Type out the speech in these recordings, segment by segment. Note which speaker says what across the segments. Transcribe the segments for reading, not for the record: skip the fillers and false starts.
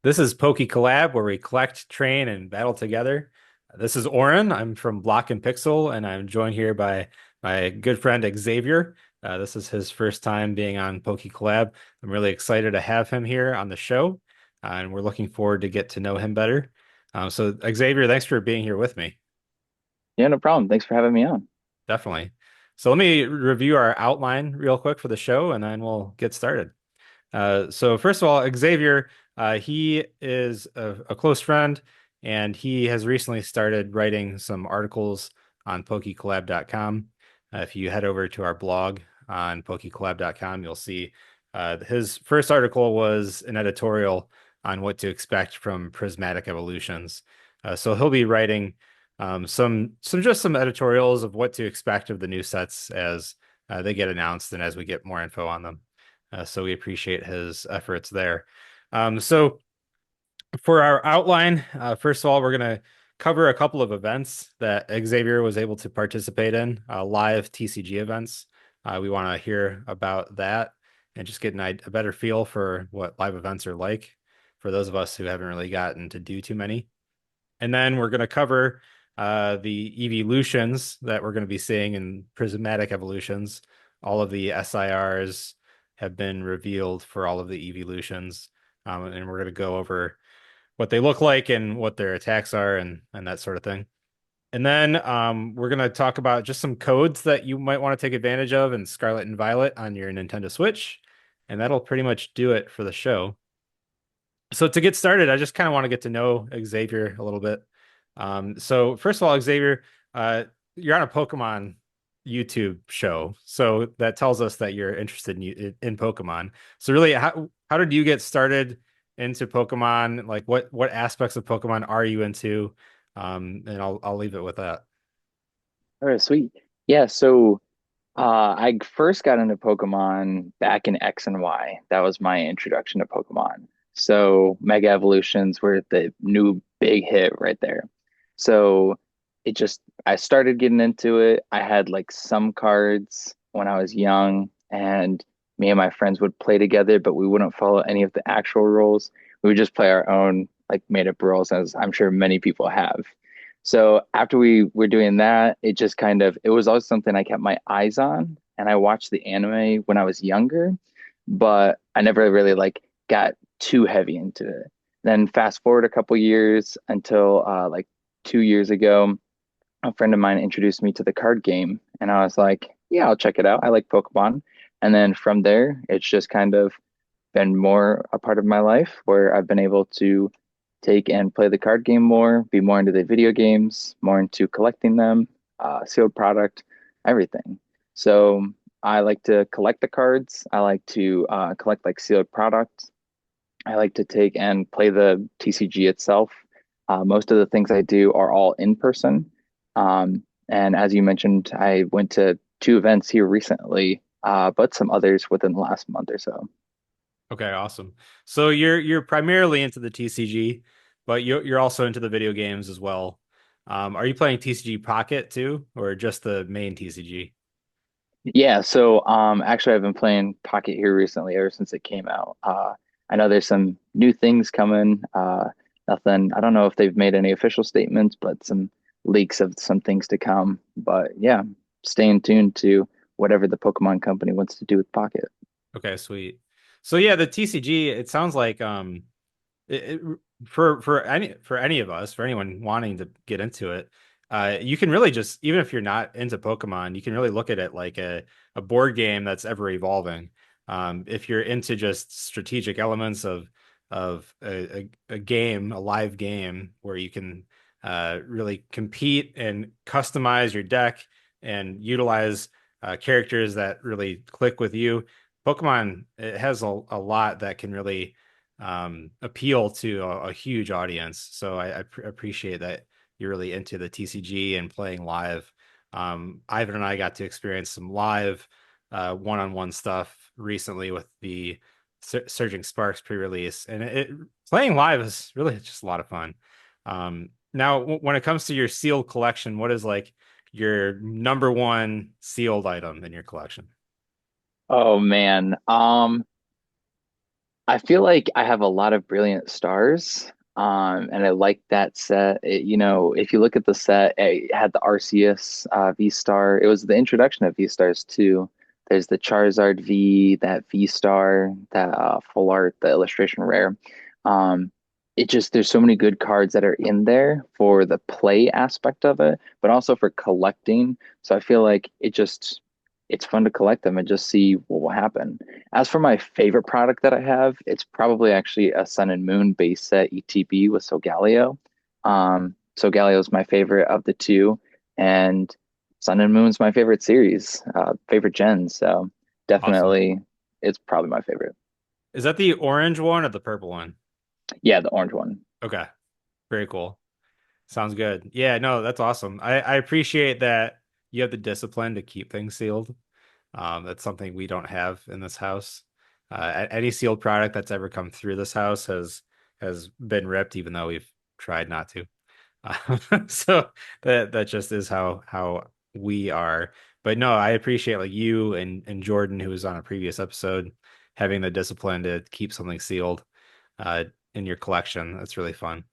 Speaker 1: This is Poke Collab, where we collect, train, and battle together. This is Oren. I'm from Block and Pixel, and I'm joined here by my good friend Xavier. This is his first time being on Poke Collab. I'm really excited to have him here on the show, and we're looking forward to get to know him better. So, Xavier, thanks for being here with me.
Speaker 2: Yeah, no problem. Thanks for having me on.
Speaker 1: Definitely. So, let me review our outline real quick for the show, and then we'll get started. So first of all, Xavier, he is a close friend, and he has recently started writing some articles on PokeCollab.com. If you head over to our blog on PokeCollab.com, you'll see his first article was an editorial on what to expect from prismatic evolutions. So he'll be writing some editorials of what to expect of the new sets as they get announced and as we get more info on them. So we appreciate his efforts there. So for our outline, first of all, we're going to cover a couple of events that Xavier was able to participate in, live TCG events. We want to hear about that and just get a better feel for what live events are like for those of us who haven't really gotten to do too many. And then we're going to cover the evolutions that we're going to be seeing in prismatic evolutions. All of the SIRs have been revealed for all of the evolutions. And we're going to go over what they look like and what their attacks are and that sort of thing. And then we're going to talk about just some codes that you might want to take advantage of in Scarlet and Violet on your Nintendo Switch. And that'll pretty much do it for the show. So to get started, I just kind of want to get to know Xavier a little bit. So first of all, Xavier, uh, you're on a Pokemon YouTube show, so that tells us that you're interested in Pokemon. So really, how did you get started into Pokemon? Like what aspects of Pokemon are you into? And I'll leave it with that.
Speaker 2: All right, sweet. Yeah, I first got into Pokemon back in X and Y. That was my introduction to Pokemon. So Mega Evolutions were the new big hit right there. So I started getting into it. I had like some cards when I was young, and me and my friends would play together, but we wouldn't follow any of the actual rules. We would just play our own like made up rules, as I'm sure many people have. So after we were doing that, it was always something I kept my eyes on, and I watched the anime when I was younger, but I never really like got too heavy into it. Then fast forward a couple years until like 2 years ago, a friend of mine introduced me to the card game, and I was like, yeah, I'll check it out. I like Pokemon. And then from there, it's just kind of been more a part of my life where I've been able to take and play the card game more, be more into the video games, more into collecting them, sealed product, everything. So I like to collect the cards. I like to collect like sealed products. I like to take and play the TCG itself. Most of the things I do are all in person. And as you mentioned, I went to two events here recently, but some others within the last month or so.
Speaker 1: Okay, awesome. So you're primarily into the TCG, but you're also into the video games as well. Are you playing TCG Pocket too, or just the main TCG?
Speaker 2: Yeah, actually I've been playing Pocket here recently ever since it came out. I know there's some new things coming. Nothing, I don't know if they've made any official statements, but some leaks of some things to come. But yeah, staying tuned to whatever the Pokemon company wants to do with Pocket.
Speaker 1: Okay, sweet. So yeah, the TCG, it sounds like it, for any of us, for anyone wanting to get into it, you can really just even if you're not into Pokemon, you can really look at it like a board game that's ever evolving. If you're into just strategic elements of a game, a live game where you can really compete and customize your deck and utilize characters that really click with you. Pokemon, it has a lot that can really appeal to a huge audience. So I appreciate that you're really into the TCG and playing live. Ivan and I got to experience some live one-on-one stuff recently with the Surging Sparks pre-release, and playing live is really just a lot of fun. Now, when it comes to your sealed collection, what is like your number one sealed item in your collection?
Speaker 2: Oh man. I feel like I have a lot of brilliant stars. And I like that set. If you look at the set, it had the Arceus V Star. It was the introduction of V Stars too. There's the Charizard V, that V Star, that full art, the illustration rare. Um, there's so many good cards that are in there for the play aspect of it, but also for collecting. So I feel like it's fun to collect them and just see what will happen. As for my favorite product that I have, it's probably actually a Sun and Moon base set ETB with Solgaleo. Solgaleo is my favorite of the two, and Sun and Moon's my favorite series, favorite gen. So
Speaker 1: Awesome.
Speaker 2: definitely, it's probably my favorite.
Speaker 1: Is that the orange one or the purple one?
Speaker 2: Yeah, the orange one.
Speaker 1: Okay, very cool. Sounds good. Yeah, no, that's awesome. I appreciate that you have the discipline to keep things sealed. That's something we don't have in this house. Any sealed product that's ever come through this house has been ripped, even though we've tried not to. So that just is how we are. But no, I appreciate like you and Jordan, who was on a previous episode, having the discipline to keep something sealed uh, in your collection. That's really fun.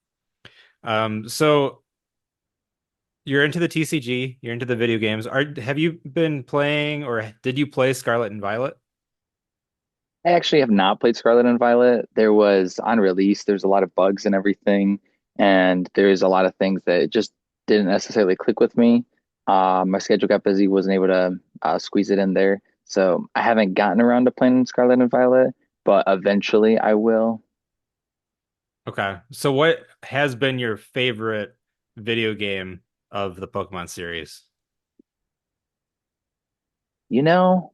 Speaker 1: So you're into the TCG, you're into the video games. Have you been playing or did you play Scarlet and Violet?
Speaker 2: I actually have not played Scarlet and Violet. There was on release, there's a lot of bugs and everything, and there's a lot of things that just didn't necessarily click with me. My schedule got busy, wasn't able to squeeze it in there. So I haven't gotten around to playing Scarlet and Violet, but eventually I will.
Speaker 1: Okay. So what has been your favorite video game of the Pokemon series?
Speaker 2: You know,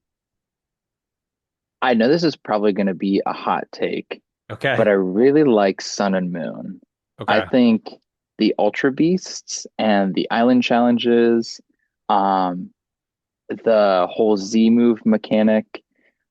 Speaker 2: I know this is probably going to be a hot take, but
Speaker 1: Okay.
Speaker 2: I really like Sun and Moon. I
Speaker 1: Okay.
Speaker 2: think the Ultra Beasts and the Island Challenges, um, the whole Z move mechanic.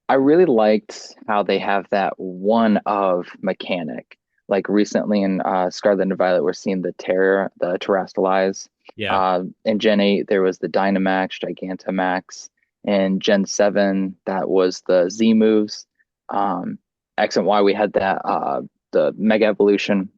Speaker 2: I really liked how they have that one of mechanic. Like recently in Scarlet and Violet, we're seeing the Terrastalize.
Speaker 1: Yeah.
Speaker 2: In Gen 8, there was the Dynamax, Gigantamax. In Gen 7, that was the Z moves. Um, X and Y, we had the Mega Evolution.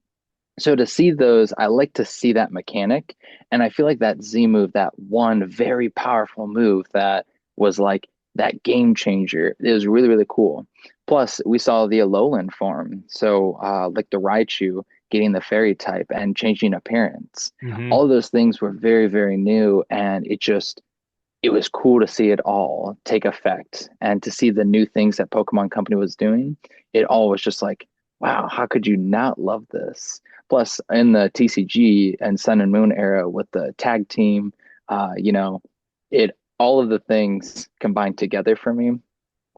Speaker 2: So to see those, I like to see that mechanic. And I feel like that Z move, that one very powerful move that was like that game changer, it was really, really cool. Plus, we saw the Alolan form. So, like the Raichu getting the fairy type and changing appearance.
Speaker 1: Hmm.
Speaker 2: All of those things were very, very new. And it was cool to see it all take effect and to see the new things that Pokemon Company was doing. It all was just like, wow, how could you not love this? Plus, in the TCG and Sun and Moon era with the tag team, uh, you know, it all of the things combined together for me.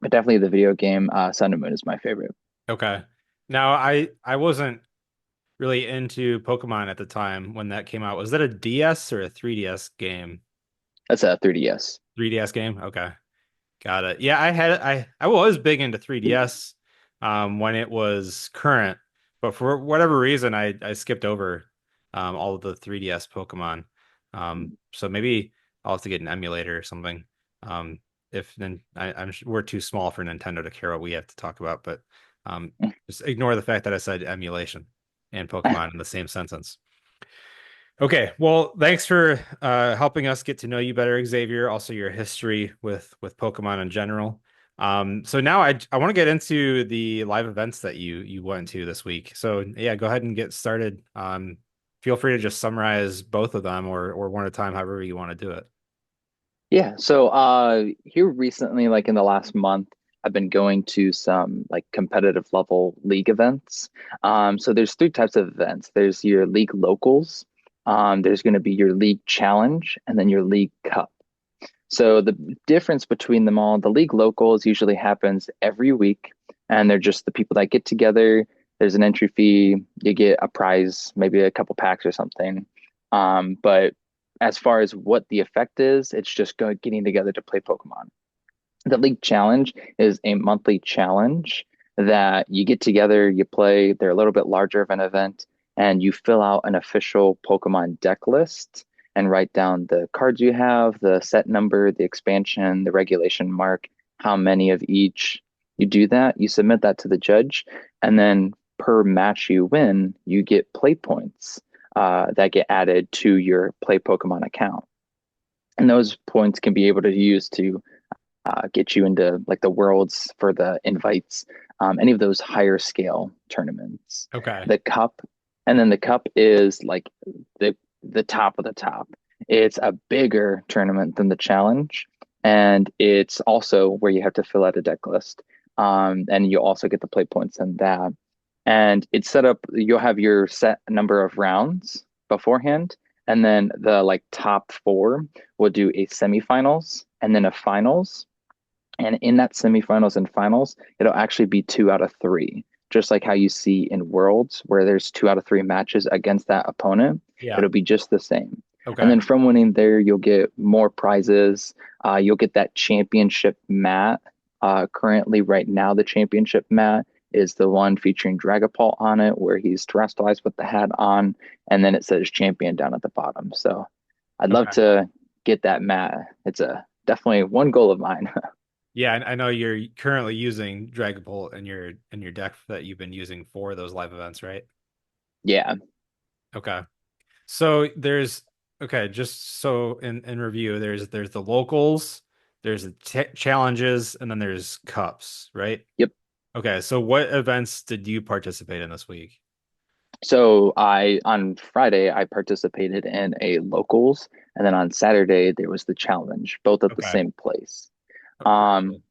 Speaker 2: But definitely the video game Sun and Moon is my favorite.
Speaker 1: Okay. Now I wasn't really into Pokemon at the time when that came out. Was that a DS or a 3DS game?
Speaker 2: That's a 3DS.
Speaker 1: 3DS game? Okay. Got it. Yeah, I was big into 3DS when it was current, but for whatever reason I skipped over all of the 3DS Pokemon. So maybe I'll have to get an emulator or something. If then I'm we're too small for Nintendo to care what we have to talk about, but um just ignore the fact that I said emulation and Pokemon in the same sentence. Okay, well, thanks for helping us get to know you better, Xavier. Also, your history with Pokemon in general. So now I want to get into the live events that you went to this week. So yeah, go ahead and get started. Feel free to just summarize both of them or one at a time, however you want to do it.
Speaker 2: Yeah, so here recently, like in the last month, I've been going to some like competitive level league events. So there's three types of events. There's your league locals, there's going to be your league challenge, and then your league cup. So the difference between them all, the league locals usually happens every week, and they're just the people that get together. There's an entry fee, you get a prize, maybe a couple packs or something. But as far as what the effect is, it's just getting together to play Pokemon. The League Challenge is a monthly challenge that you get together, you play. They're a little bit larger of an event, and you fill out an official Pokemon deck list and write down the cards you have, the set number, the expansion, the regulation mark, how many of each. You do that, you submit that to the judge, and then per match you win, you get play points that get added to your Play Pokemon account. And those points can be able to use to get you into like the worlds for the invites, any of those higher scale tournaments.
Speaker 1: Okay.
Speaker 2: The cup, and then the cup is like the top of the top. It's a bigger tournament than the challenge, and it's also where you have to fill out a deck list. And you also get the play points in that. And it's set up, you'll have your set number of rounds beforehand, and then the like top four will do a semifinals and then a finals. And in that semifinals and finals, it'll actually be 2 out of 3, just like how you see in Worlds, where there's 2 out of 3 matches against that opponent.
Speaker 1: Yeah.
Speaker 2: It'll be just the same. And
Speaker 1: Okay.
Speaker 2: then from winning there, you'll get more prizes. You'll get that championship mat. Currently, right now, the championship mat is the one featuring Dragapult on it, where he's terrestrialized with the hat on, and then it says champion down at the bottom. So I'd love
Speaker 1: Okay.
Speaker 2: to get that mat. It's a definitely one goal of mine.
Speaker 1: Yeah, I know you're currently using Dragapult in your deck that you've been using for those live events, right?
Speaker 2: Yeah.
Speaker 1: Okay. So there's okay, just so in review, there's the locals, there's the t challenges, and then there's cups, right?
Speaker 2: Yep.
Speaker 1: Okay, so what events did you participate in this week?
Speaker 2: So I on Friday I participated in a locals, and then on Saturday there was the challenge, both at the
Speaker 1: Okay.
Speaker 2: same place.
Speaker 1: Very
Speaker 2: Um,
Speaker 1: cool.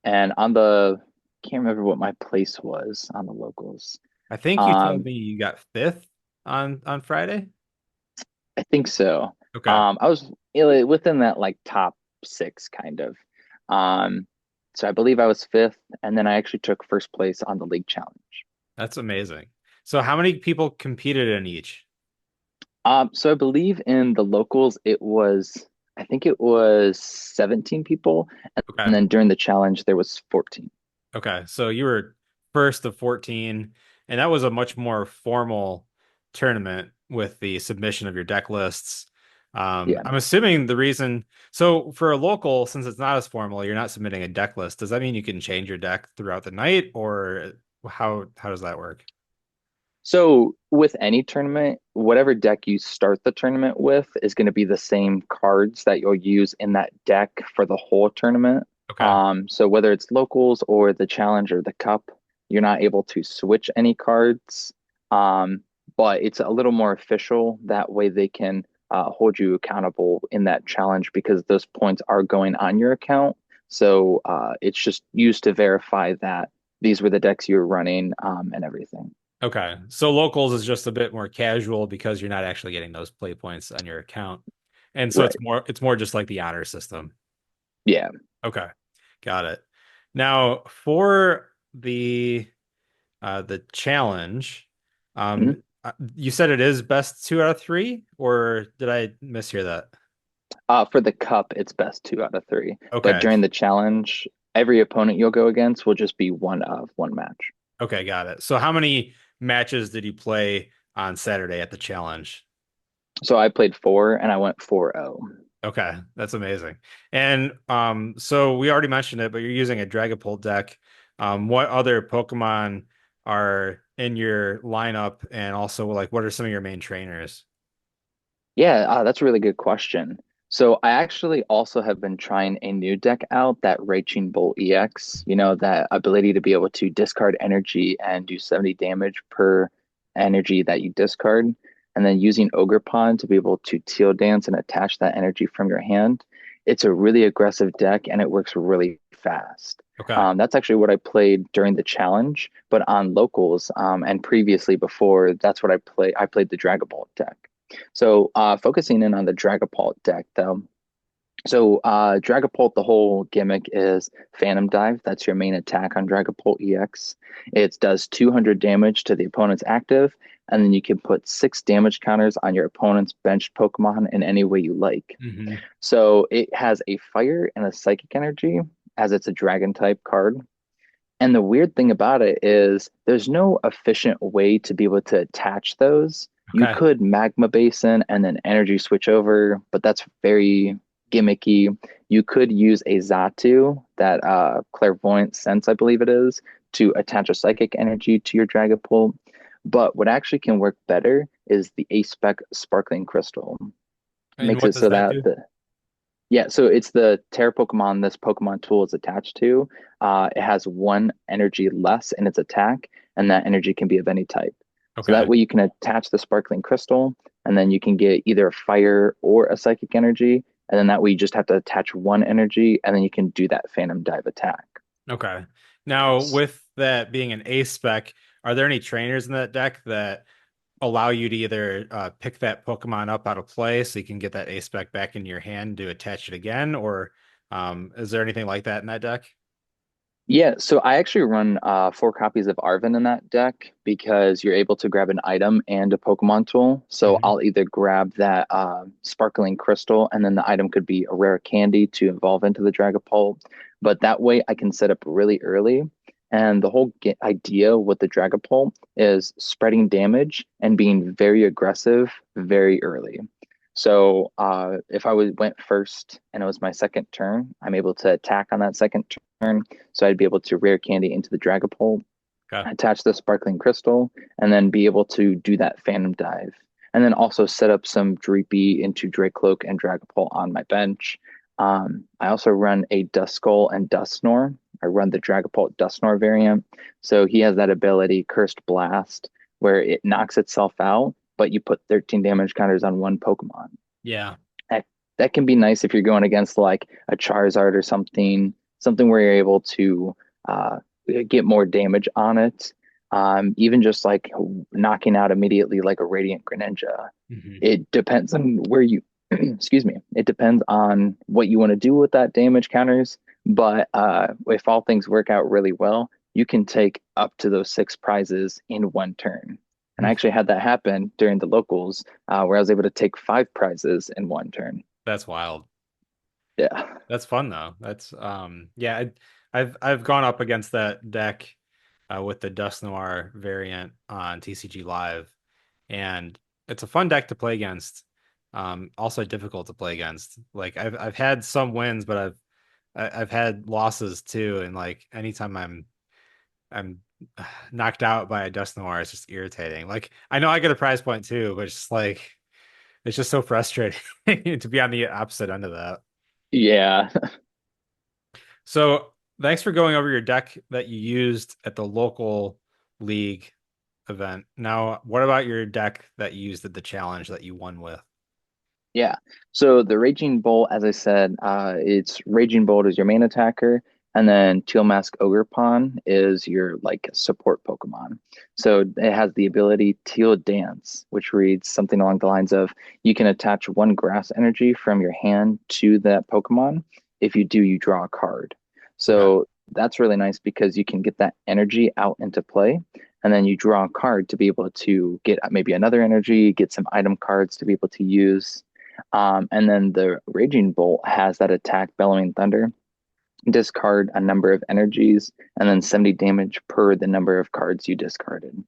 Speaker 2: and on the can't remember what my place was on the locals.
Speaker 1: I think you told
Speaker 2: Um,
Speaker 1: me you got fifth on Friday.
Speaker 2: I think so.
Speaker 1: Okay.
Speaker 2: I was within that like top six kind of. Um, so I believe I was fifth, and then I actually took first place on the league challenge.
Speaker 1: That's amazing. So how many people competed in each?
Speaker 2: So I believe in the locals, I think it was 17 people.
Speaker 1: Okay.
Speaker 2: And then during the challenge, there was 14.
Speaker 1: Okay, so you were first of 14, and that was a much more formal tournament with the submission of your deck lists.
Speaker 2: Yeah.
Speaker 1: I'm assuming the reason, so for a local, since it's not as formal, you're not submitting a deck list. Does that mean you can change your deck throughout the night, or how does that work?
Speaker 2: So with any tournament, whatever deck you start the tournament with is going to be the same cards that you'll use in that deck for the whole tournament.
Speaker 1: Okay,
Speaker 2: So whether it's locals or the challenge or the cup, you're not able to switch any cards. Um, but it's a little more official. That way they can hold you accountable in that challenge because those points are going on your account. So it's just used to verify that these were the decks you were running and everything.
Speaker 1: okay. So locals is just a bit more casual because you're not actually getting those play points on your account, and so
Speaker 2: Right.
Speaker 1: it's more just like the honor system.
Speaker 2: Yeah.
Speaker 1: Okay, got it. Now for the challenge,
Speaker 2: Mhm.
Speaker 1: you said it is best 2 out of 3, or did I mishear that?
Speaker 2: For the cup, it's best 2 out of 3. But
Speaker 1: Okay,
Speaker 2: during the challenge, every opponent you'll go against will just be one of one match.
Speaker 1: okay, got it. So how many matches did you play on Saturday at the challenge?
Speaker 2: So I played four and I went 4-0.
Speaker 1: Okay, that's amazing. And so we already mentioned it, but you're using a Dragapult deck. What other Pokemon are in your lineup, and also like what are some of your main trainers?
Speaker 2: Yeah, that's a really good question. So I actually also have been trying a new deck out, that Raichu Bolt EX, that ability to be able to discard energy and do 70 damage per energy that you discard, and then using Ogre Pond to be able to Teal Dance and attach that energy from your hand. It's a really aggressive deck and it works really fast.
Speaker 1: Okay.
Speaker 2: That's actually what I played during the challenge, but on locals, and previously before, that's what I play. I played the Dragapult deck. So focusing in on the Dragapult deck though. So Dragapult, the whole gimmick is Phantom Dive. That's your main attack on Dragapult EX. It does 200 damage to the opponent's active, and then you can put 6 damage counters on your opponent's benched Pokemon in any way you like.
Speaker 1: Hmm.
Speaker 2: So it has a fire and a psychic energy as it's a dragon type card. And the weird thing about it is there's no efficient way to be able to attach those. You
Speaker 1: Okay.
Speaker 2: could magma basin and then energy switch over, but that's very gimmicky. You could use a Xatu, that clairvoyant sense, I believe it is, to attach a psychic energy to your Dragapult. But what actually can work better is the A-Spec Sparkling Crystal.
Speaker 1: And
Speaker 2: Makes
Speaker 1: what
Speaker 2: it
Speaker 1: does
Speaker 2: so
Speaker 1: that
Speaker 2: that
Speaker 1: do?
Speaker 2: yeah, so it's the Terra Pokemon this Pokemon tool is attached to. It has one energy less in its attack, and that energy can be of any type. So that
Speaker 1: Okay.
Speaker 2: way you can attach the Sparkling Crystal, and then you can get either a fire or a psychic energy, and then that way you just have to attach one energy, and then you can do that Phantom Dive attack.
Speaker 1: Okay. Now, with that being an A spec, are there any trainers in that deck that allow you to either pick that Pokemon up out of play so you can get that A spec back in your hand to attach it again, or is there anything like that in that deck?
Speaker 2: Yeah, so I actually run 4 copies of Arven in that deck because you're able to grab an item and a Pokemon tool. So
Speaker 1: Hmm.
Speaker 2: I'll either grab that sparkling crystal, and then the item could be a rare candy to evolve into the Dragapult. But that way I can set up really early. And the whole idea with the Dragapult is spreading damage and being very aggressive very early. So if went first and it was my second turn, I'm able to attack on that second turn. So I'd be able to rare candy into the Dragapult,
Speaker 1: Okay.
Speaker 2: attach the sparkling crystal, and then be able to do that Phantom Dive. And then also set up some Dreepy into Dracloak and Dragapult on my bench. I also run a Duskull and Dusknoir. I run the Dragapult Dusknoir variant. So he has that ability, Cursed Blast, where it knocks itself out, but you put 13 damage counters on one Pokemon.
Speaker 1: Yeah.
Speaker 2: That, that can be nice if you're going against like a Charizard or something where you're able to uh, get more damage on it. Even just like knocking out immediately like a Radiant Greninja.
Speaker 1: Hmm.
Speaker 2: It depends on where you, excuse me, it depends on what you want to do with that damage counters. But if all things work out really well, you can take up to those 6 prizes in one turn. And I actually had that happen during the locals, where I was able to take 5 prizes in one turn.
Speaker 1: That's wild.
Speaker 2: Yeah.
Speaker 1: That's fun though. That's yeah, I've gone up against that deck with the Dust Noir variant on TCG Live, and it's a fun deck to play against. Also difficult to play against. Like I've had some wins, but I've had losses too, and like anytime I'm knocked out by a Dust Noir, it's just irritating. Like I know I get a prize point too, but it's just like it's just so frustrating to be on the opposite end of that.
Speaker 2: Yeah.
Speaker 1: So thanks for going over your deck that you used at the local league event. Now, what about your deck that you used at the challenge that you won with?
Speaker 2: Yeah. So the Raging Bolt, as I said, it's Raging Bolt is your main attacker, and then Teal Mask Ogerpon is your like support Pokemon. So it has the ability Teal Dance, which reads something along the lines of you can attach one grass energy from your hand to that Pokemon. If you do, you draw a card.
Speaker 1: Okay.
Speaker 2: So that's really nice because you can get that energy out into play, and then you draw a card to be able to get maybe another energy, get some item cards to be able to use. And then the Raging Bolt has that attack Bellowing Thunder. Discard a number of energies and then 70 damage per the number of cards you discarded.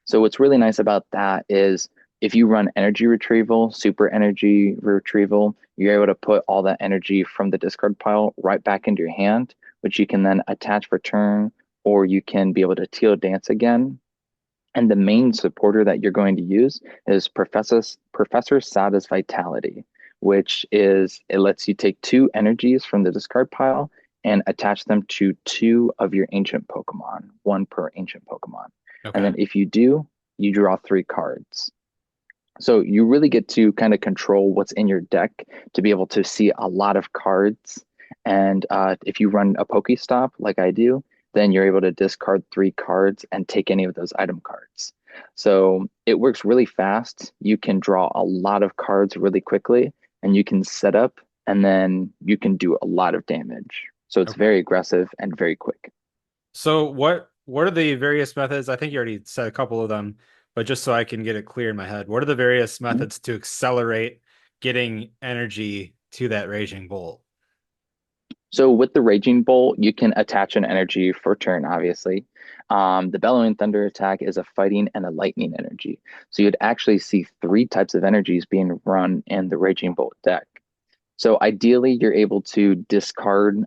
Speaker 2: So what's really nice about that is if you run energy retrieval, super energy retrieval, you're able to put all that energy from the discard pile right back into your hand, which you can then attach for turn, or you can be able to teal dance again. And the main supporter that you're going to use is Professor Sada's Vitality, which is it lets you take 2 energies from the discard pile and attach them to 2 of your ancient Pokemon, one per ancient Pokemon. And
Speaker 1: Okay.
Speaker 2: then if you do, you draw 3 cards. So you really get to kind of control what's in your deck to be able to see a lot of cards. And if you run a Pokestop like I do, then you're able to discard 3 cards and take any of those item cards. So it works really fast. You can draw a lot of cards really quickly, and you can set up, and then you can do a lot of damage. So it's
Speaker 1: Okay.
Speaker 2: very aggressive and very quick.
Speaker 1: So what are the various methods? I think you already said a couple of them, but just so I can get it clear in my head, what are the various
Speaker 2: Mhm.
Speaker 1: methods to accelerate getting energy to that raging bolt?
Speaker 2: So with the Raging Bolt, you can attach an energy for turn, obviously. The Bellowing Thunder attack is a fighting and a lightning energy. So you'd actually see 3 types of energies being run in the Raging Bolt deck. So ideally, you're able to discard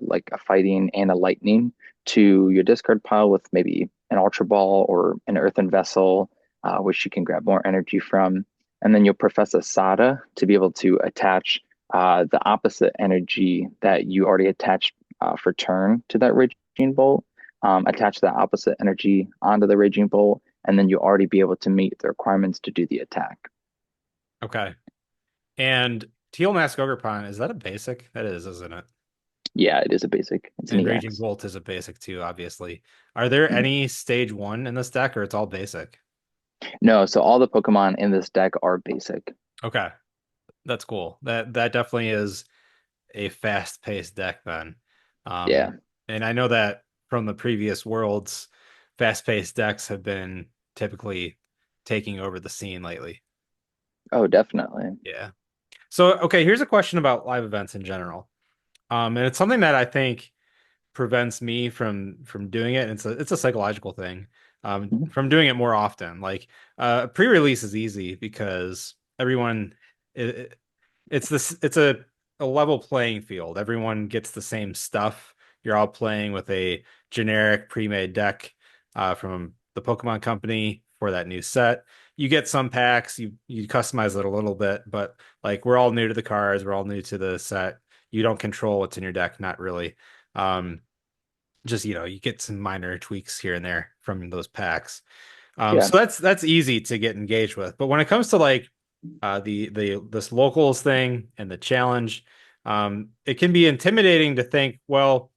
Speaker 2: like a fighting and a lightning to your discard pile with maybe an Ultra Ball or an Earthen Vessel, which you can grab more energy from. And then you'll profess a Sada to be able to attach the opposite energy that you already attached for turn to that Raging Bolt. Attach that opposite energy onto the Raging Bolt, and then you'll already be able to meet the requirements to do the attack.
Speaker 1: Okay. And Teal Mask Ogerpon, is that a basic? That is, isn't it?
Speaker 2: Yeah, it is a basic. It's an
Speaker 1: And Raging
Speaker 2: EX.
Speaker 1: Bolt is a basic too, obviously. Are there
Speaker 2: Mhm.
Speaker 1: any stage one in this deck, or it's all basic?
Speaker 2: No, so all the Pokemon in this deck are basic.
Speaker 1: Okay, that's cool. That definitely is a fast-paced deck then.
Speaker 2: Yeah.
Speaker 1: And I know that from the previous worlds, fast-paced decks have been typically taking over the scene lately.
Speaker 2: Oh, definitely.
Speaker 1: Yeah. So, okay, here's a question about live events in general. And it's something that I think prevents me from doing it. It's a psychological thing.
Speaker 2: Mhm.
Speaker 1: From doing it more often. Like pre-release is easy because everyone it, it's a level playing field. Everyone gets the same stuff. You're all playing with a generic pre-made deck from the Pokemon Company for that new set. You get some packs, you customize it a little bit, but like we're all new to the cards, we're all new to the set. You don't control what's in your deck, not really. Um, just you get some minor tweaks here and there from those packs.
Speaker 2: Yeah.
Speaker 1: So that's easy to get engaged with. But when it comes to like the this locals thing and the challenge, it can be intimidating to think, well,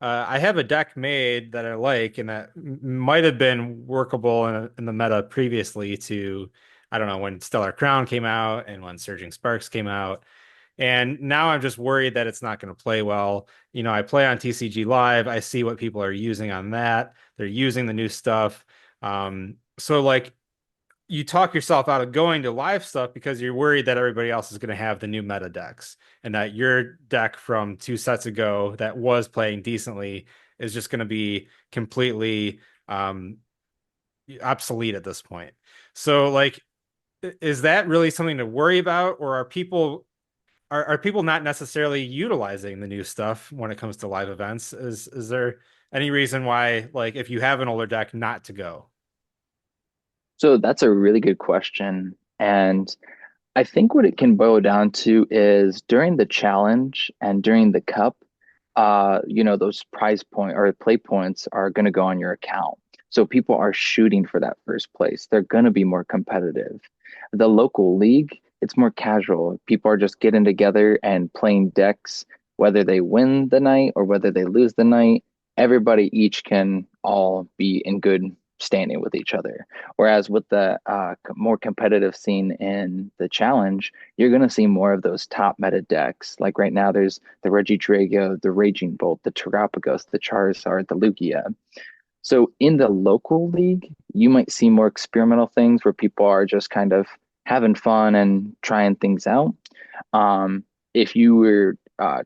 Speaker 1: I have a deck made that I like and that might have been workable in the meta previously to, I don't know, when Stellar Crown came out and when Surging Sparks came out. And now I'm just worried that it's not going to play well. I play on TCG Live. I see what people are using on that. They're using the new stuff. So like you talk yourself out of going to live stuff because you're worried that everybody else is going to have the new meta decks and that your deck from 2 sets ago that was playing decently is just going to be completely obsolete at this point. So like, is that really something to worry about, or are people not necessarily utilizing the new stuff when it comes to live events? Is there any reason why, like, if you have an older deck, not to go?
Speaker 2: So that's a really good question. And I think what it can boil down to is during the challenge and during the cup, those prize point or play points are going to go on your account. So people are shooting for that first place. They're going to be more competitive. The local league, it's more casual. People are just getting together and playing decks, whether they win the night or whether they lose the night. Everybody each can all be in good standing with each other. Whereas with the more competitive scene in the challenge, you're going to see more of those top meta decks. Like right now, there's the Regidrago, the Raging Bolt, the Terapagos, the Charizard, the Lugia. So in the local league, you might see more experimental things where people are just kind of having fun and trying things out. If you were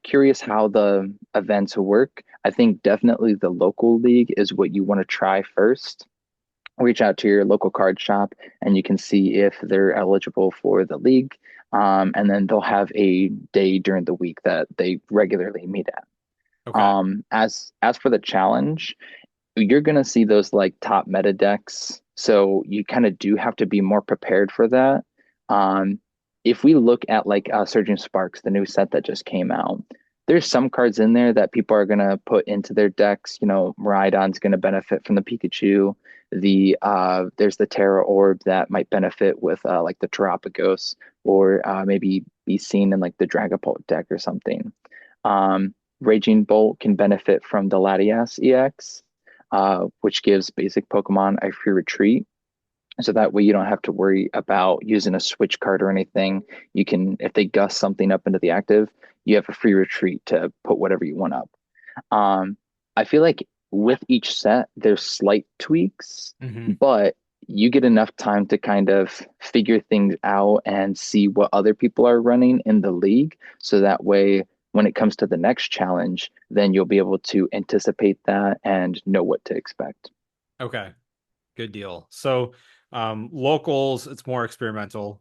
Speaker 2: curious how the events work, I think definitely the local league is what you want to try first. Reach out to your local card shop and you can see if they're eligible for the league. And then they'll have a day during the week that they regularly meet at.
Speaker 1: Okay.
Speaker 2: As for the challenge, you're gonna see those like top meta decks. So you kind of do have to be more prepared for that. Um, if we look at like Surging Sparks, the new set that just came out, there's some cards in there that people are gonna put into their decks. Miraidon's gonna benefit from the Pikachu. There's the Terra Orb that might benefit with like the Terapagos or maybe be seen in like the Dragapult deck or something. Raging Bolt can benefit from the Latias EX, which gives basic Pokemon a free retreat. So that way you don't have to worry about using a switch card or anything. You can, if they gust something up into the active, you have a free retreat to put whatever you want up. Um, I feel like with each set, there's slight tweaks,
Speaker 1: Hmm.
Speaker 2: but you get enough time to kind of figure things out and see what other people are running in the league. So that way, when it comes to the next challenge, then you'll be able to anticipate that and know what to expect.
Speaker 1: Okay. Good deal. So, locals, it's more experimental.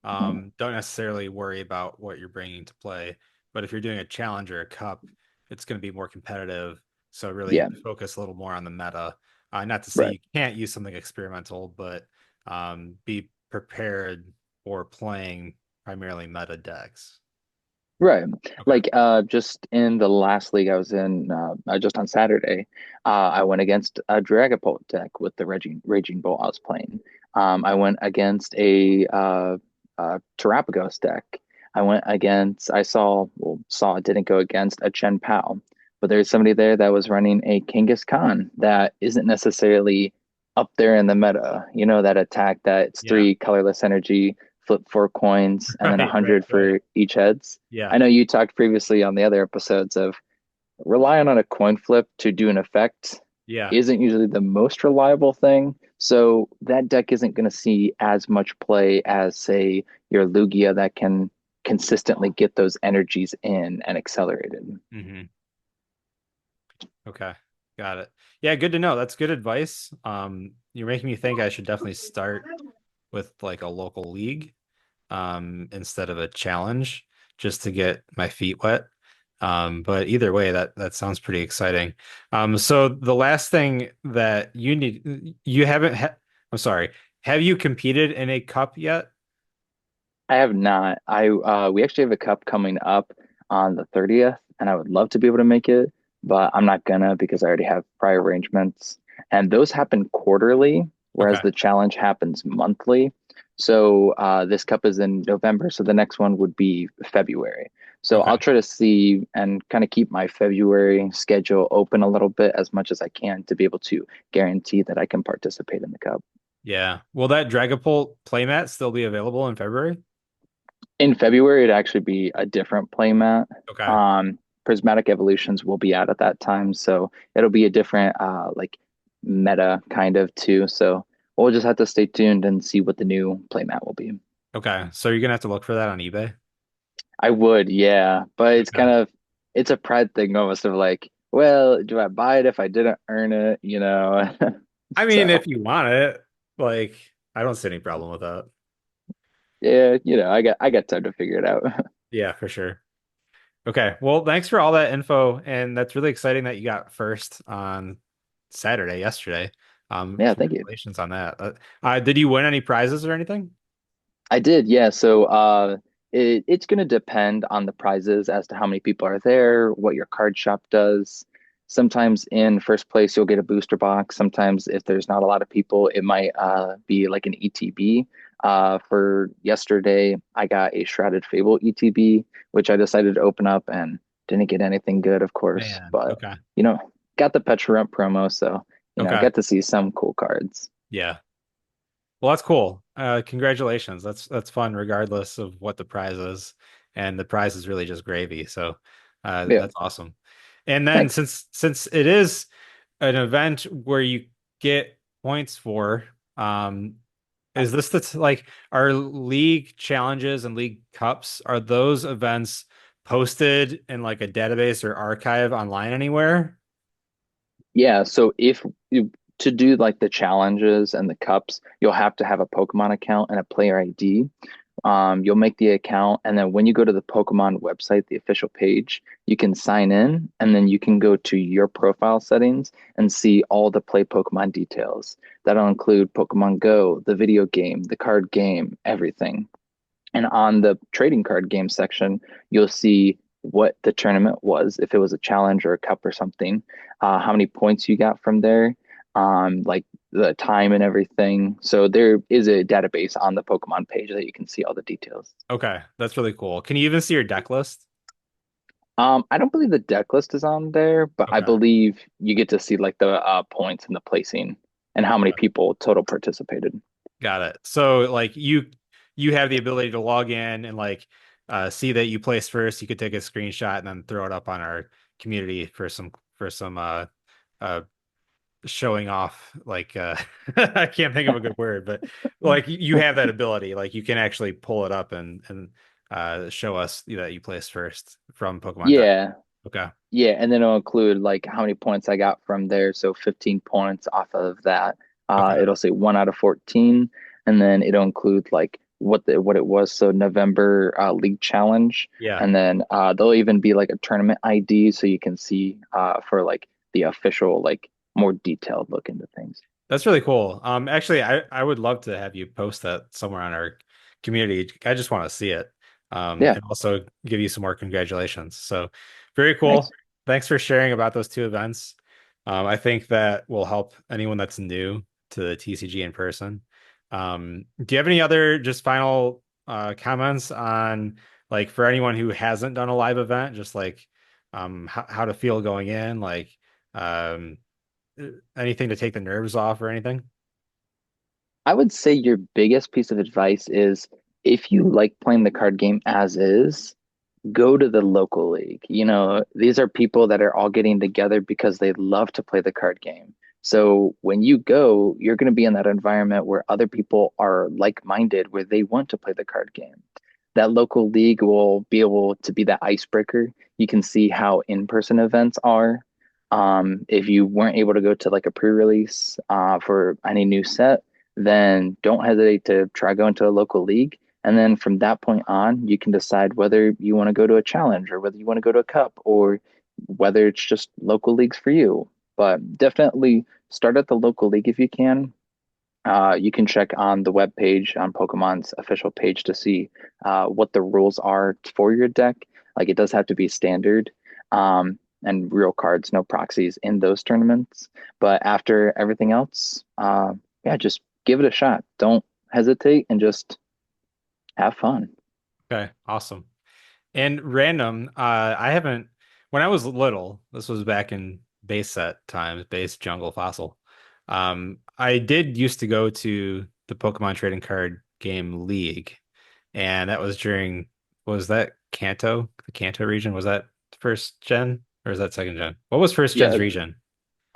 Speaker 2: Mhm.
Speaker 1: Don't necessarily worry about what you're bringing to play. But if you're doing a challenge or a cup, it's going to be more competitive. So really
Speaker 2: Yeah,
Speaker 1: focus a little more on the meta. Not to say
Speaker 2: right.
Speaker 1: you can't use something experimental, but be prepared for playing primarily meta decks.
Speaker 2: Right.
Speaker 1: Okay.
Speaker 2: Like just in the last league I was in just on Saturday, I went against a Dragapult deck with the Raging Bull I was playing. I went against a Terapagos deck. I saw, well, saw it didn't go against a Chen Pao, but there's somebody there that was running a Kangaskhan that isn't necessarily up there in the meta. You know, that attack that it's
Speaker 1: Yeah.
Speaker 2: three colorless energy, flip four coins, and then a
Speaker 1: Right, right,
Speaker 2: hundred
Speaker 1: right.
Speaker 2: for each heads.
Speaker 1: Yeah.
Speaker 2: I know you talked previously on the other episodes of relying on a coin flip to do an effect
Speaker 1: Yeah.
Speaker 2: isn't usually the most reliable thing. So that deck isn't going to see as much play as, say, your Lugia that can consistently get those energies in and accelerated.
Speaker 1: Hmm. Okay. Got it. Yeah, good to know. That's good advice. You're making me think I should definitely start with like a local league, instead of a challenge just to get my feet wet. But either way, that sounds pretty exciting. So the last thing that you haven't I'm sorry, have you competed in a cup yet?
Speaker 2: I have not. I We actually have a cup coming up on the 30th, and I would love to be able to make it, but I'm not gonna because I already have prior arrangements. And those happen quarterly, whereas
Speaker 1: Okay.
Speaker 2: the challenge happens monthly. So this cup is in November, so the next one would be February. So
Speaker 1: Okay.
Speaker 2: I'll try to see and kind of keep my February schedule open a little bit as much as I can to be able to guarantee that I can participate in the cup.
Speaker 1: Yeah. Will that Dragapult playmat still be available in February?
Speaker 2: In February, it'd actually be a different playmat.
Speaker 1: Okay.
Speaker 2: Prismatic evolutions will be out at that time, so it'll be a different like meta kind of too. So we'll just have to stay tuned and see what the new playmat will be.
Speaker 1: Okay. So you're gonna have to look for that on eBay.
Speaker 2: I would, yeah, but
Speaker 1: Okay.
Speaker 2: it's a pride thing almost of like, well, do I buy it if I didn't earn it, you know?
Speaker 1: I mean,
Speaker 2: So
Speaker 1: if you want it, like, I don't see any problem with that.
Speaker 2: yeah, I got time to figure it out.
Speaker 1: Yeah, for sure. Okay. Well, thanks for all that info. And that's really exciting that you got first on Saturday, yesterday.
Speaker 2: Yeah, thank you.
Speaker 1: Congratulations on that. Did you win any prizes or anything?
Speaker 2: I did, yeah. So it's going to depend on the prizes as to how many people are there, what your card shop does. Sometimes in first place, you'll get a booster box. Sometimes if there's not a lot of people, it might be like an ETB. For yesterday, I got a Shrouded Fable ETB, which I decided to open up and didn't get anything good, of course.
Speaker 1: Man.
Speaker 2: But,
Speaker 1: Okay.
Speaker 2: you know, got the Petrump promo, so,
Speaker 1: Okay.
Speaker 2: got to see some cool cards.
Speaker 1: Yeah. Well, that's cool. Congratulations. That's fun regardless of what the prize is. And the prize is really just gravy. So
Speaker 2: Yeah,
Speaker 1: that's awesome. And then
Speaker 2: thanks.
Speaker 1: since it is an event where you get points for, is this like our league challenges and league cups, are those events posted in like a database or archive online anywhere?
Speaker 2: Yeah, so if you to do like the challenges and the cups, you'll have to have a Pokemon account and a player ID. You'll make the account, and then when you go to the Pokemon website, the official page, you can sign in, and then you can go to your profile settings and see all the play Pokemon details. That'll include Pokemon Go, the video game, the card game, everything. And on the trading card game section, you'll see what the tournament was, if it was a challenge or a cup or something, how many points you got from there, like the time and everything. So there is a database on the Pokemon page that you can see all the details.
Speaker 1: Okay, that's really cool. Can you even see your deck list?
Speaker 2: I don't believe the deck list is on there, but I
Speaker 1: Okay.
Speaker 2: believe you get to see like the points and the placing and how many
Speaker 1: Okay.
Speaker 2: people total participated.
Speaker 1: Got it. So like you have the ability to log in and like see that you placed first. You could take a screenshot and then throw it up on our community for some uh showing off like I can't think of a good word, but like you have that ability. Like you can actually pull it up and show us that you placed first from Pokemon Direct.
Speaker 2: Yeah,
Speaker 1: Okay.
Speaker 2: yeah, and then it'll include like how many points I got from there. So 15 points off of that.
Speaker 1: Okay.
Speaker 2: It'll say 1 out of 14, and then it'll include like what it was. So November League Challenge,
Speaker 1: Yeah.
Speaker 2: and then there'll even be like a tournament ID, so you can see for like the official like more detailed look into things.
Speaker 1: That's really cool. Actually, I would love to have you post that somewhere on our community. I just want to see it.
Speaker 2: Yeah,
Speaker 1: And also give you some more congratulations. So very cool.
Speaker 2: thanks.
Speaker 1: Thanks for sharing about those two events. I think that will help anyone that's new to the TCG in person. Do you have any other just final comments on like for anyone who hasn't done a live event, just like how to feel going in, like um anything to take the nerves off or anything?
Speaker 2: I would say your biggest piece of advice is if you like playing the card game as is, go to the local league. You know, these are people that are all getting together because they love to play the card game. So when you go, you're going to be in that environment where other people are like-minded, where they want to play the card game. That local league will be able to be that icebreaker. You can see how in-person events are. If you weren't able to go to like a pre-release for any new set, then don't hesitate to try going to a local league. And then from that point on, you can decide whether you want to go to a challenge or whether you want to go to a cup or whether it's just local leagues for you. But definitely start at the local league if you can. You can check on the web page on Pokemon's official page to see what the rules are for your deck. Like it does have to be standard and real cards, no proxies in those tournaments. But after everything else, yeah, just give it a shot. Don't hesitate and just have fun.
Speaker 1: Okay, awesome. And random, I haven't when I was little, this was back in base set times, base jungle fossil. I did used to go to the Pokemon Trading Card Game League, and that was during was that Kanto, the Kanto region? Was that first gen or is that second gen? What was first gen's
Speaker 2: Yeah,
Speaker 1: region?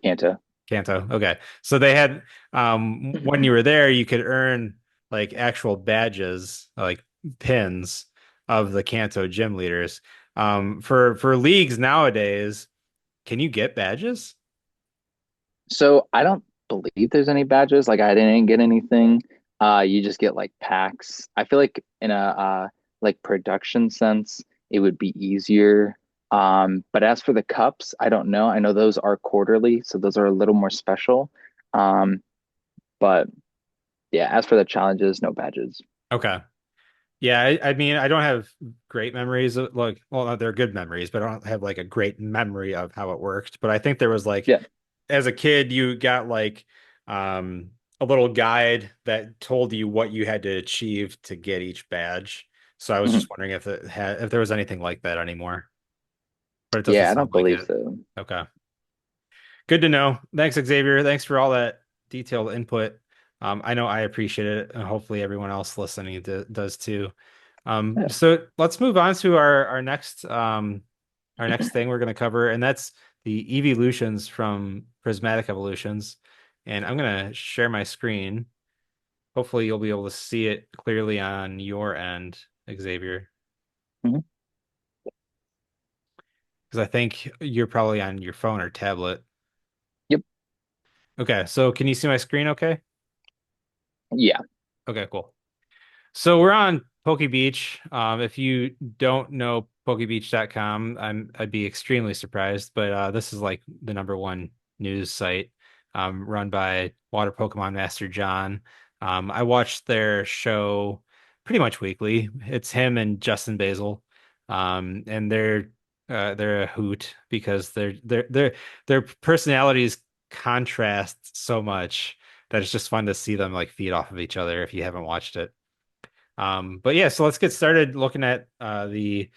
Speaker 2: Kanto.
Speaker 1: Kanto. Okay. So they had when you were there, you could earn like actual badges, like pins of the Kanto gym leaders. For leagues nowadays, can you get badges?
Speaker 2: So I don't believe there's any badges. Like I didn't get anything. You just get like packs. I feel like in a like production sense, it would be easier. But as for the cups, I don't know. I know those are quarterly, so those are a little more special. Um, but yeah, as for the challenges, no badges.
Speaker 1: Okay. Yeah, I mean, I don't have great memories of like, well, no, they're good memories, but I don't have like a great memory of how it worked. But I think there was like,
Speaker 2: Yeah.
Speaker 1: as a kid, you got like a little guide that told you what you had to achieve to get each badge. So I was
Speaker 2: Mhm.
Speaker 1: just wondering if it had if there was anything like that anymore, but it doesn't
Speaker 2: Yeah, I
Speaker 1: sound
Speaker 2: don't
Speaker 1: like
Speaker 2: believe
Speaker 1: it.
Speaker 2: so.
Speaker 1: Okay. Good to know. Thanks, Xavier. Thanks for all that detailed input. I know I appreciate it, and hopefully everyone else listening does too.
Speaker 2: Yeah.
Speaker 1: So let's move on to our next thing we're going to cover, and that's the evolutions from prismatic evolutions. And I'm going to share my screen. Hopefully, you'll be able to see it clearly on your end, Xavier,
Speaker 2: Mhm.
Speaker 1: because I think you're probably on your phone or tablet.
Speaker 2: Yep.
Speaker 1: Okay, so can you see my screen okay?
Speaker 2: Yeah.
Speaker 1: Okay, cool. So we're on Poke Beach. If you don't know pokebeach.com, I'd be extremely surprised, but this is like the number one news site run by Water Pokemon Master John. I watch their show pretty much weekly. It's him and Justin Basil, and they're a hoot because their personalities contrast so much that it's just fun to see them like feed off of each other if you haven't watched it. But yeah, so let's get started looking at the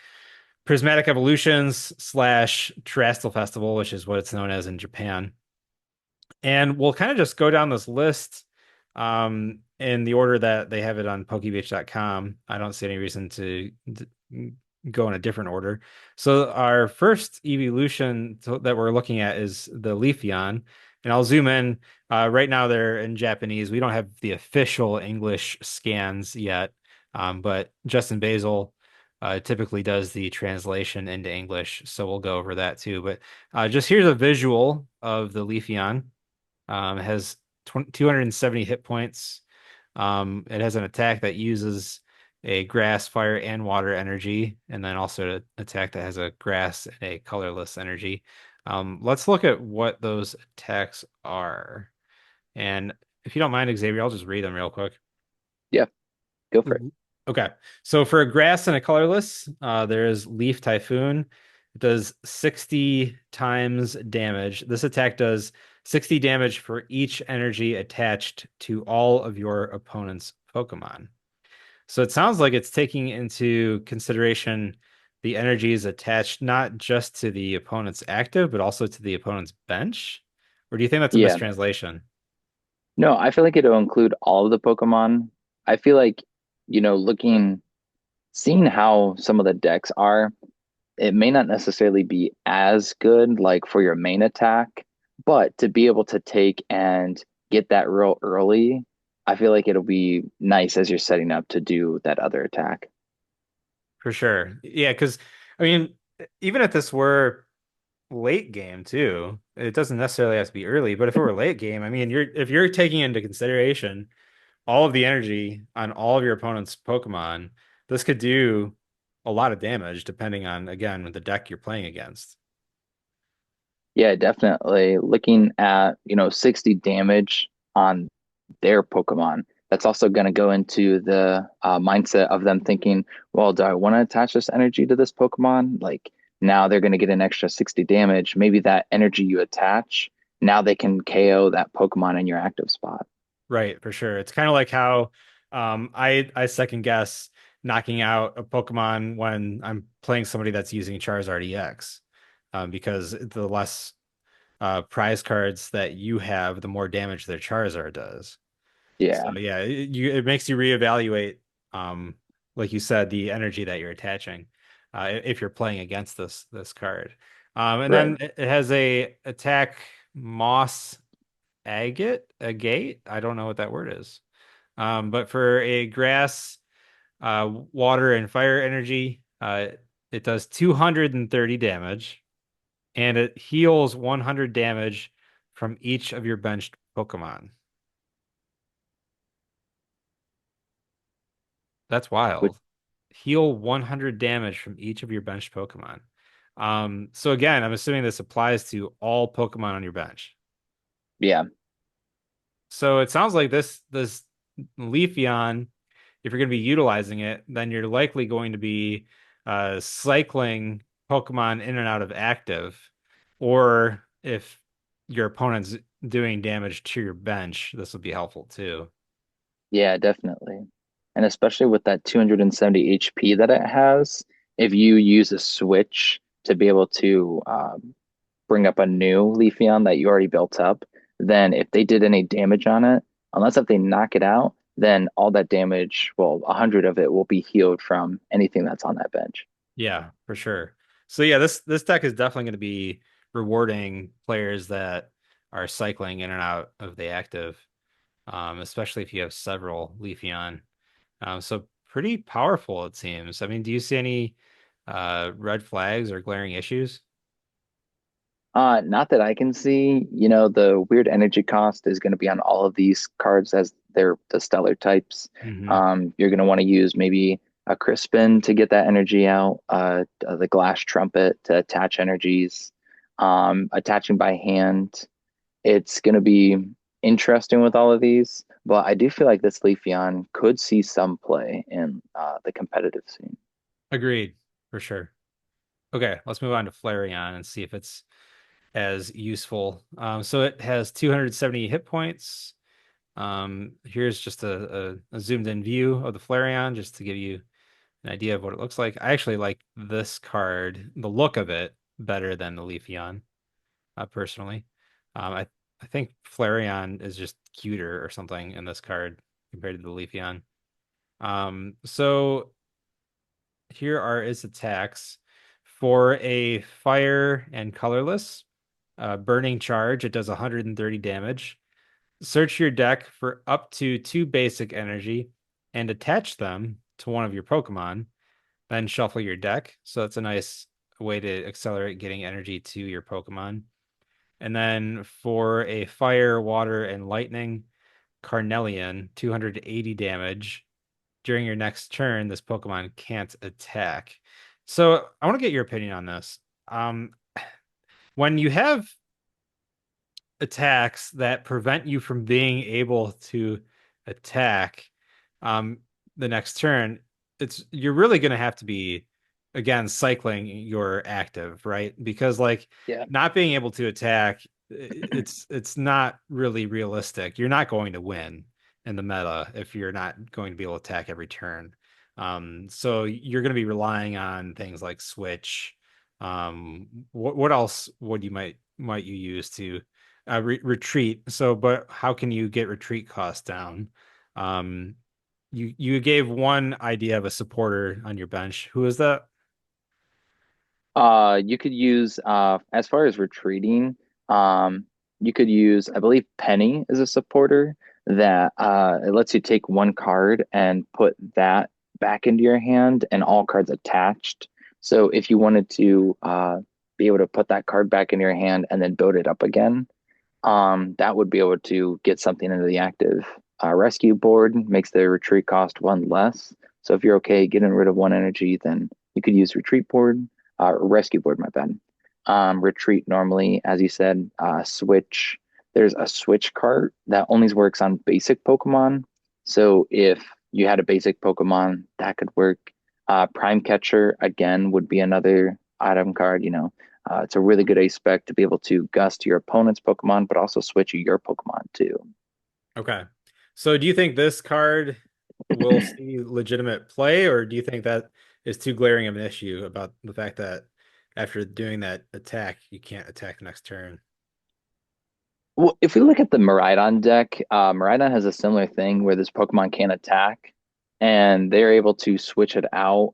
Speaker 1: Prismatic Evolutions slash Terastal Festival, which is what it's known as in Japan. And we'll kind of just go down this list in the order that they have it on PokeBeach.com. I don't see any reason to go in a different order. So our first evolution that we're looking at is the Leafeon. And I'll zoom in. Right now they're in Japanese. We don't have the official English scans yet, but Justin Basil typically does the translation into English. So we'll go over that too. But just here's a visual of the Leafeon. It has 270 hit points. It has an attack that uses a grass, fire, and water energy, and then also an attack that has a grass and a colorless energy. Let's look at what those attacks are. And if you don't mind, Xavier, I'll just read them real quick.
Speaker 2: Yeah, go for it.
Speaker 1: Okay. So for a grass and a colorless, there is Leaf Typhoon. It does 60 times damage. This attack does 60 damage for each energy attached to all of your opponent's Pokemon. So it sounds like it's taking into consideration the energies attached not just to the opponent's active, but also to the opponent's bench. Or do you think that's a
Speaker 2: Yeah.
Speaker 1: mistranslation?
Speaker 2: No, I feel like it'll include all of the Pokemon. I feel like, seeing how some of the decks are, it may not necessarily be as good like for your main attack, but to be able to take and get that real early, I feel like it'll be nice as you're setting up to do that other attack.
Speaker 1: For sure. Yeah, because I mean, even if this were late game too, it doesn't necessarily have to be early, but if it were late game, I mean, if you're taking into consideration all of the energy on all of your opponent's Pokemon, this could do a lot of damage depending on, again, the deck you're playing against.
Speaker 2: Yeah, definitely. Looking at, 60 damage on their Pokemon, that's also going to go into the mindset of them thinking, well, do I want to attach this energy to this Pokemon? Like now they're going to get an extra 60 damage. Maybe that energy you attach, now they can KO that Pokemon in your active spot.
Speaker 1: Right, for sure. It's kind of like how I second guess knocking out a Pokemon when I'm playing somebody that's using Charizard EX. Because the less prize cards that you have, the more damage their Charizard does. So
Speaker 2: Yeah,
Speaker 1: yeah, it makes you reevaluate, um, like you said, the energy that you're attaching, if you're playing against this card. And
Speaker 2: right.
Speaker 1: then it has a attack Moss agate. I don't know what that word is. But for a grass, water, and fire energy, it does 230 damage, and it heals 100 damage from each of your benched Pokemon. That's
Speaker 2: Which,
Speaker 1: wild. Heal 100 damage from each of your benched Pokemon. So again, I'm assuming this applies to all Pokemon on your bench.
Speaker 2: yeah,
Speaker 1: So it sounds like this Leafeon, if you're going to be utilizing it, then you're likely going to be cycling Pokemon in and out of active, or if your opponent's doing damage to your bench, this would be helpful too.
Speaker 2: yeah, definitely. And especially with that 270 HP that it has, if you use a switch to be able to bring up a new Leafeon that you already built up, then if they did any damage on it, unless if they knock it out, then all that damage, well, 100 of it will be healed from anything that's on that bench.
Speaker 1: Yeah, for sure. So yeah, this deck is definitely going to be rewarding players that are cycling in and out of the active, especially if you have several Leafeon. So pretty powerful it seems. I mean, do you see any red flags or glaring issues?
Speaker 2: Not that I can see. The weird energy cost is going to be on all of these cards as they're the stellar types.
Speaker 1: Hmm.
Speaker 2: You're going to want to use maybe a Crispin to get that energy out, the Glass Trumpet to attach energies, attaching by hand. It's going to be interesting with all of these, but I do feel like this Leafeon could see some play in the competitive scene.
Speaker 1: Agreed, for sure. Okay, let's move on to Flareon and see if it's as useful. So it has 270 hit points. Here's just a zoomed in view of the Flareon just to give you an idea of what it looks like. I actually like this card, the look of it, better than the Leafeon, personally. I think Flareon is just cuter or something in this card compared to the Leafeon. So here are its attacks. For a fire and colorless, burning charge, it does 130 damage. Search your deck for up to two basic energy and attach them to one of your Pokemon. Then shuffle your deck. So that's a nice way to accelerate getting energy to your Pokemon. And then for a fire, water, and lightning, Carnelian, 280 damage. During your next turn, this Pokemon can't attack. So I want to get your opinion on this. Um, when you have attacks that prevent you from being able to attack um the next turn, it's you're really going to have to be again cycling your active, right? Because like
Speaker 2: Yeah.
Speaker 1: not being able to attack, it's not really realistic. You're not going to win in the meta if you're not going to be able to attack every turn. So you're going to be relying on things like switch. What else would might you use to retreat? So, but how can you get retreat costs down? Um, you gave one idea of a supporter on your bench. Who is that?
Speaker 2: You could use as far as retreating, um, you could use, I believe Penny is a supporter that it lets you take one card and put that back into your hand and all cards attached. So if you wanted to be able to put that card back in your hand and then build it up again, that would be able to get something into the active. Rescue board makes the retreat cost one less. So if you're okay getting rid of one energy, then you could use retreat board, rescue board, my bad. Retreat normally, as you said, switch. There's a switch cart that only works on basic Pokemon. So if you had a basic Pokemon, that could work. Prime Catcher, again, would be another item card, it's a really good ace spec to be able to gust your opponent's Pokemon, but also switch your Pokemon too.
Speaker 1: Okay. So do you think this card will see legitimate play, or do you think that is too glaring of an issue about the fact that after doing that attack, you can't attack the next turn?
Speaker 2: Well, if we look at the Miraidon deck, Miraidon has a similar thing where this Pokemon can attack, and they're able to switch it out.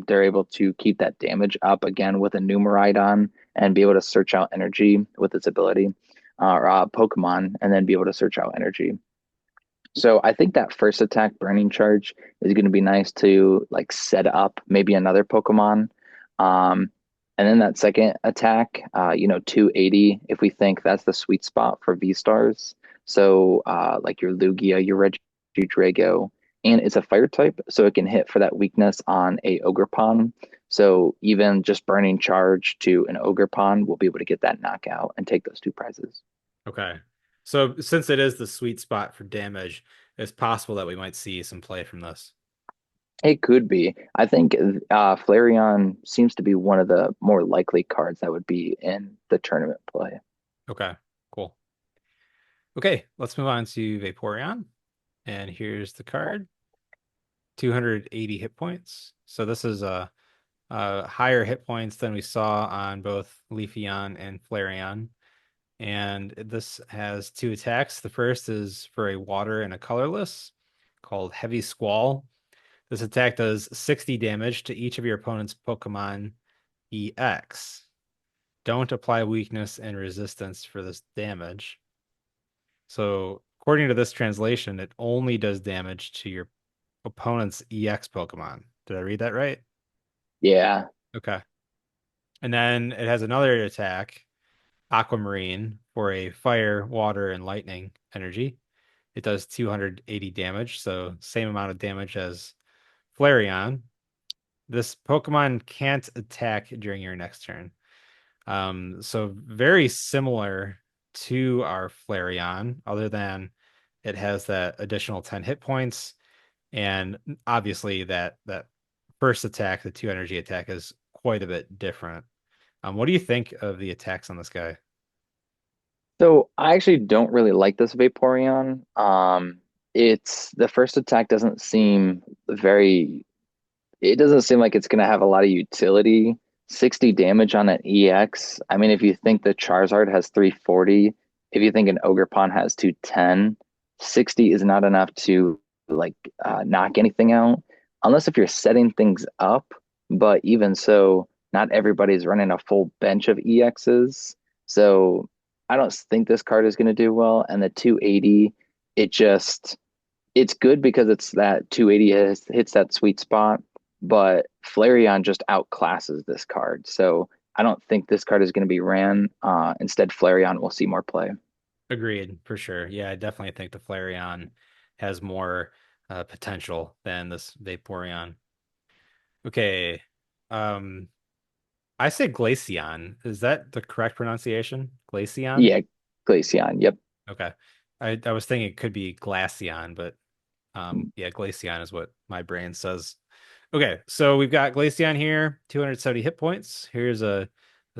Speaker 2: They're able to keep that damage up again with a new Miraidon and be able to search out energy with its ability, or Pokemon, and then be able to search out energy. So I think that first attack, Burning Charge, is going to be nice to like set up maybe another Pokemon. Um, and then that second attack, 280, if we think that's the sweet spot for V stars. So like your Lugia, your Regidrago, and it's a fire type, so it can hit for that weakness on a Ogerpon. So even just Burning Charge to an Ogerpon will be able to get that knockout and take those two prizes.
Speaker 1: Okay. So since it is the sweet spot for damage, it's possible that we might see some play from this.
Speaker 2: It could be. I think Flareon seems to be one of the more likely cards that would be in the tournament play.
Speaker 1: Okay, cool. Okay, let's move on to Vaporeon. And here's the card. 280 hit points. So this is a higher hit points than we saw on both Leafeon and Flareon. And this has two attacks. The first is for a water and a colorless called Heavy Squall. This attack does 60 damage to each of your opponent's Pokemon EX. Don't apply weakness and resistance for this damage. So, according to this translation, it only does damage to your opponent's EX Pokemon. Did I read that right?
Speaker 2: Yeah.
Speaker 1: Okay. And then it has another attack, Aquamarine, for a fire, water, and lightning energy. It does 280 damage, so same amount of damage as Flareon. This Pokemon can't attack during your next turn. So very similar to our Flareon, other than it has that additional 10 hit points, and obviously that first attack, the two energy attack, is quite a bit different. What do you think of the attacks on this guy?
Speaker 2: So I actually don't really like this Vaporeon. It's the first attack doesn't seem very it doesn't seem like it's going to have a lot of utility. 60 damage on an EX. I mean, if you think the Charizard has 340, if you think an Ogerpon has 210, 60 is not enough to like knock anything out, unless if you're setting things up. But even so, not everybody's running a full bench of EXs. So I don't think this card is going to do well. And the 280, it just it's good because it's that 280 hits that sweet spot, but Flareon just outclasses this card. So I don't think this card is going to be ran. Instead, Flareon will see more play.
Speaker 1: Agreed, for sure. Yeah, I definitely think the Flareon has more potential than this Vaporeon. Okay. Um, I say Glaceon. Is that the correct pronunciation? Glaceon?
Speaker 2: Yeah, Glaceon. Yep.
Speaker 1: Okay. I was thinking it could be Glaceon, but yeah, Glaceon is what my brain says. Okay, so we've got Glaceon here, 270 hit points. Here's a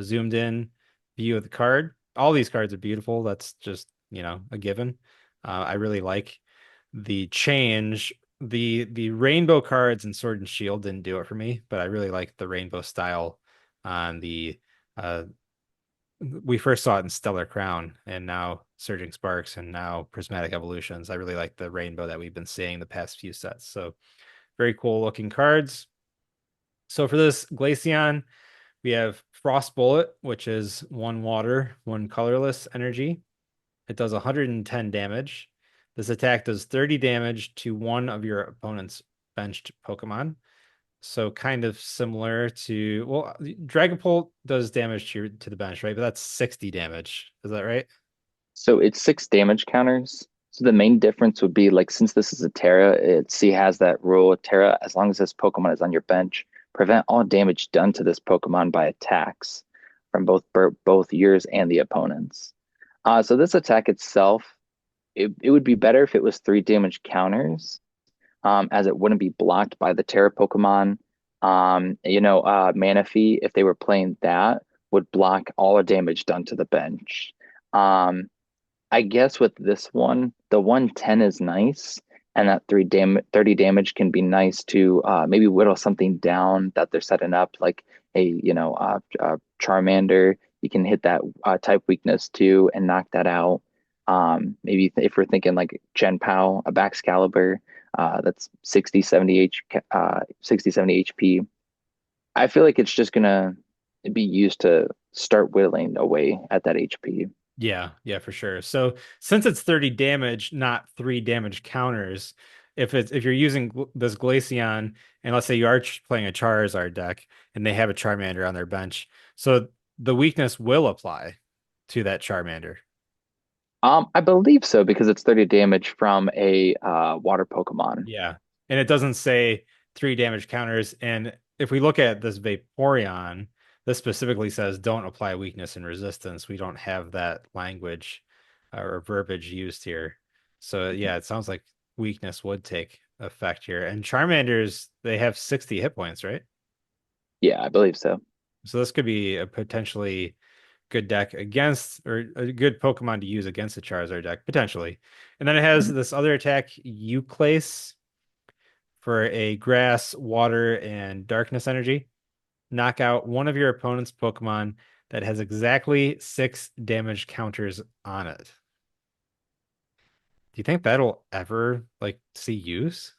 Speaker 1: zoomed in view of the card. All these cards are beautiful. That's just, a given. I really like the change. The rainbow cards in Sword and Shield didn't do it for me, but I really like the rainbow style on the uh we first saw it in Stellar Crown and now Surging Sparks and now Prismatic Evolutions. I really like the rainbow that we've been seeing the past few sets. So very cool looking cards. So for this Glaceon, we have Frost Bullet, which is one water, one colorless energy. It does 110 damage. This attack does 30 damage to one of your opponent's benched Pokemon. So kind of similar to, well, Dragapult does damage to the bench, right? But that's 60 damage. Is that right?
Speaker 2: So it's 6 damage counters. So the main difference would be like since this is a Terra, it C has that rule. Terra, as long as this Pokemon is on your bench, prevent all damage done to this Pokemon by attacks from both yours and the opponent's. So this attack itself, it would be better if it was 3 damage counters, as it wouldn't be blocked by the Terra Pokemon. Manaphy, if they were playing that, would block all the damage done to the bench. Um, I guess with this one, the 110 is nice, and that 30 damage can be nice to maybe whittle something down that they're setting up, like Charmander. You can hit that type weakness too and knock that out. Maybe if we're thinking like Gen Pao, a Baxcalibur, that's 60, 70 HP. I feel like it's just gonna be used to start whittling away at that HP.
Speaker 1: Yeah, yeah, for sure. So since it's 30 damage, not 3 damage counters, if you're using this Glaceon, and let's say you are playing a Charizard deck and they have a Charmander on their bench, so the weakness will apply to that Charmander.
Speaker 2: I believe so because it's 30 damage from a water Pokemon.
Speaker 1: Yeah. And it doesn't say 3 damage counters. And if we look at this Vaporeon, this specifically says don't apply weakness and resistance. We don't have that language or verbiage used here. So yeah, it sounds like weakness would take effect here. And Charmanders, they have 60 hit points, right?
Speaker 2: Yeah, I believe so.
Speaker 1: So this could be a potentially good deck against, or a good Pokemon to use against the Charizard deck, potentially. And then it has
Speaker 2: Mhm.
Speaker 1: this other attack, Euclase, for a grass, water, and darkness energy. Knock out one of your opponent's Pokemon that has exactly 6 damage counters on it. Do you think that'll ever like see use?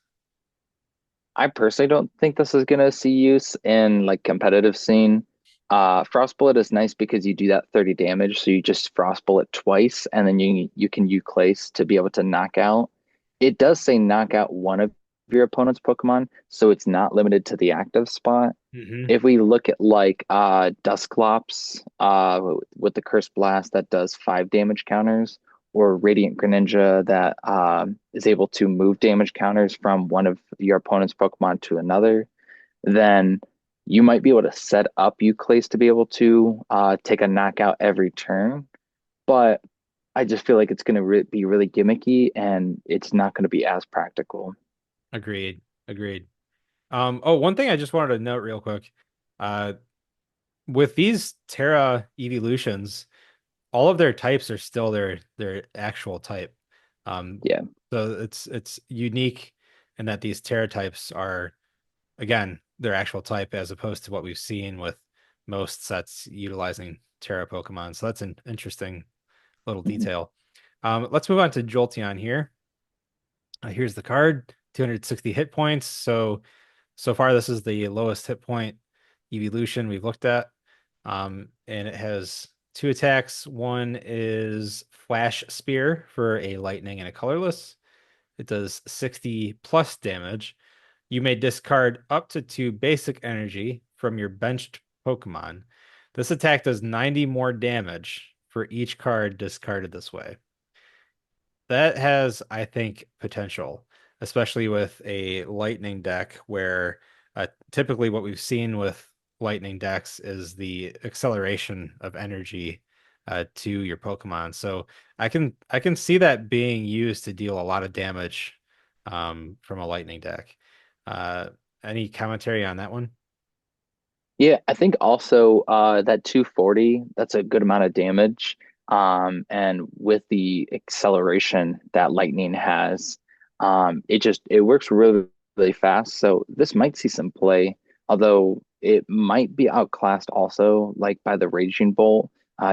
Speaker 2: I personally don't think this is gonna see use in like competitive scene. Frost Bullet is nice because you do that 30 damage, so you just Frost Bullet twice, and then you can Euclase to be able to knock out. It does say knock out one of your opponent's Pokemon, so it's not limited to the active spot.
Speaker 1: Hmm.
Speaker 2: If we look at like Dusclops with the Curse Blast that does 5 damage counters, or Radiant Greninja that is able to move damage counters from one of your opponent's Pokemon to another, then you might be able to set up Euclase to be able to take a knockout every turn. But I just feel like it's going to be really gimmicky and it's not going to be as practical.
Speaker 1: Agreed. Agreed. Oh, one thing I just wanted to note real quick. Uh, with these Terra evolutions, all of their types are still their actual type. Um,
Speaker 2: Yeah.
Speaker 1: so it's unique in that these Terra types are again their actual type as opposed to what we've seen with most sets utilizing Terra Pokemon. So that's an interesting little
Speaker 2: Mhm.
Speaker 1: detail. Let's move on to Jolteon here. Here's the card, 260 hit points. So far this is the lowest hit point evolution we've looked at. And it has two attacks. One is Flash Spear for a lightning and a colorless. It does 60 plus damage. You may discard up to 2 basic energy from your benched Pokemon. This attack does 90 more damage for each card discarded this way. that has, I think, potential, especially with a lightning deck where typically what we've seen with lightning decks is the acceleration of energy to your Pokemon. So I can see that being used to deal a lot of damage from a lightning deck. Uh, any commentary on that one?
Speaker 2: Yeah, I think also that 240, that's a good amount of damage. And with the acceleration that lightning has, it works really, really fast. So this might see some play, although it might be outclassed also, like by the Raging Bolt,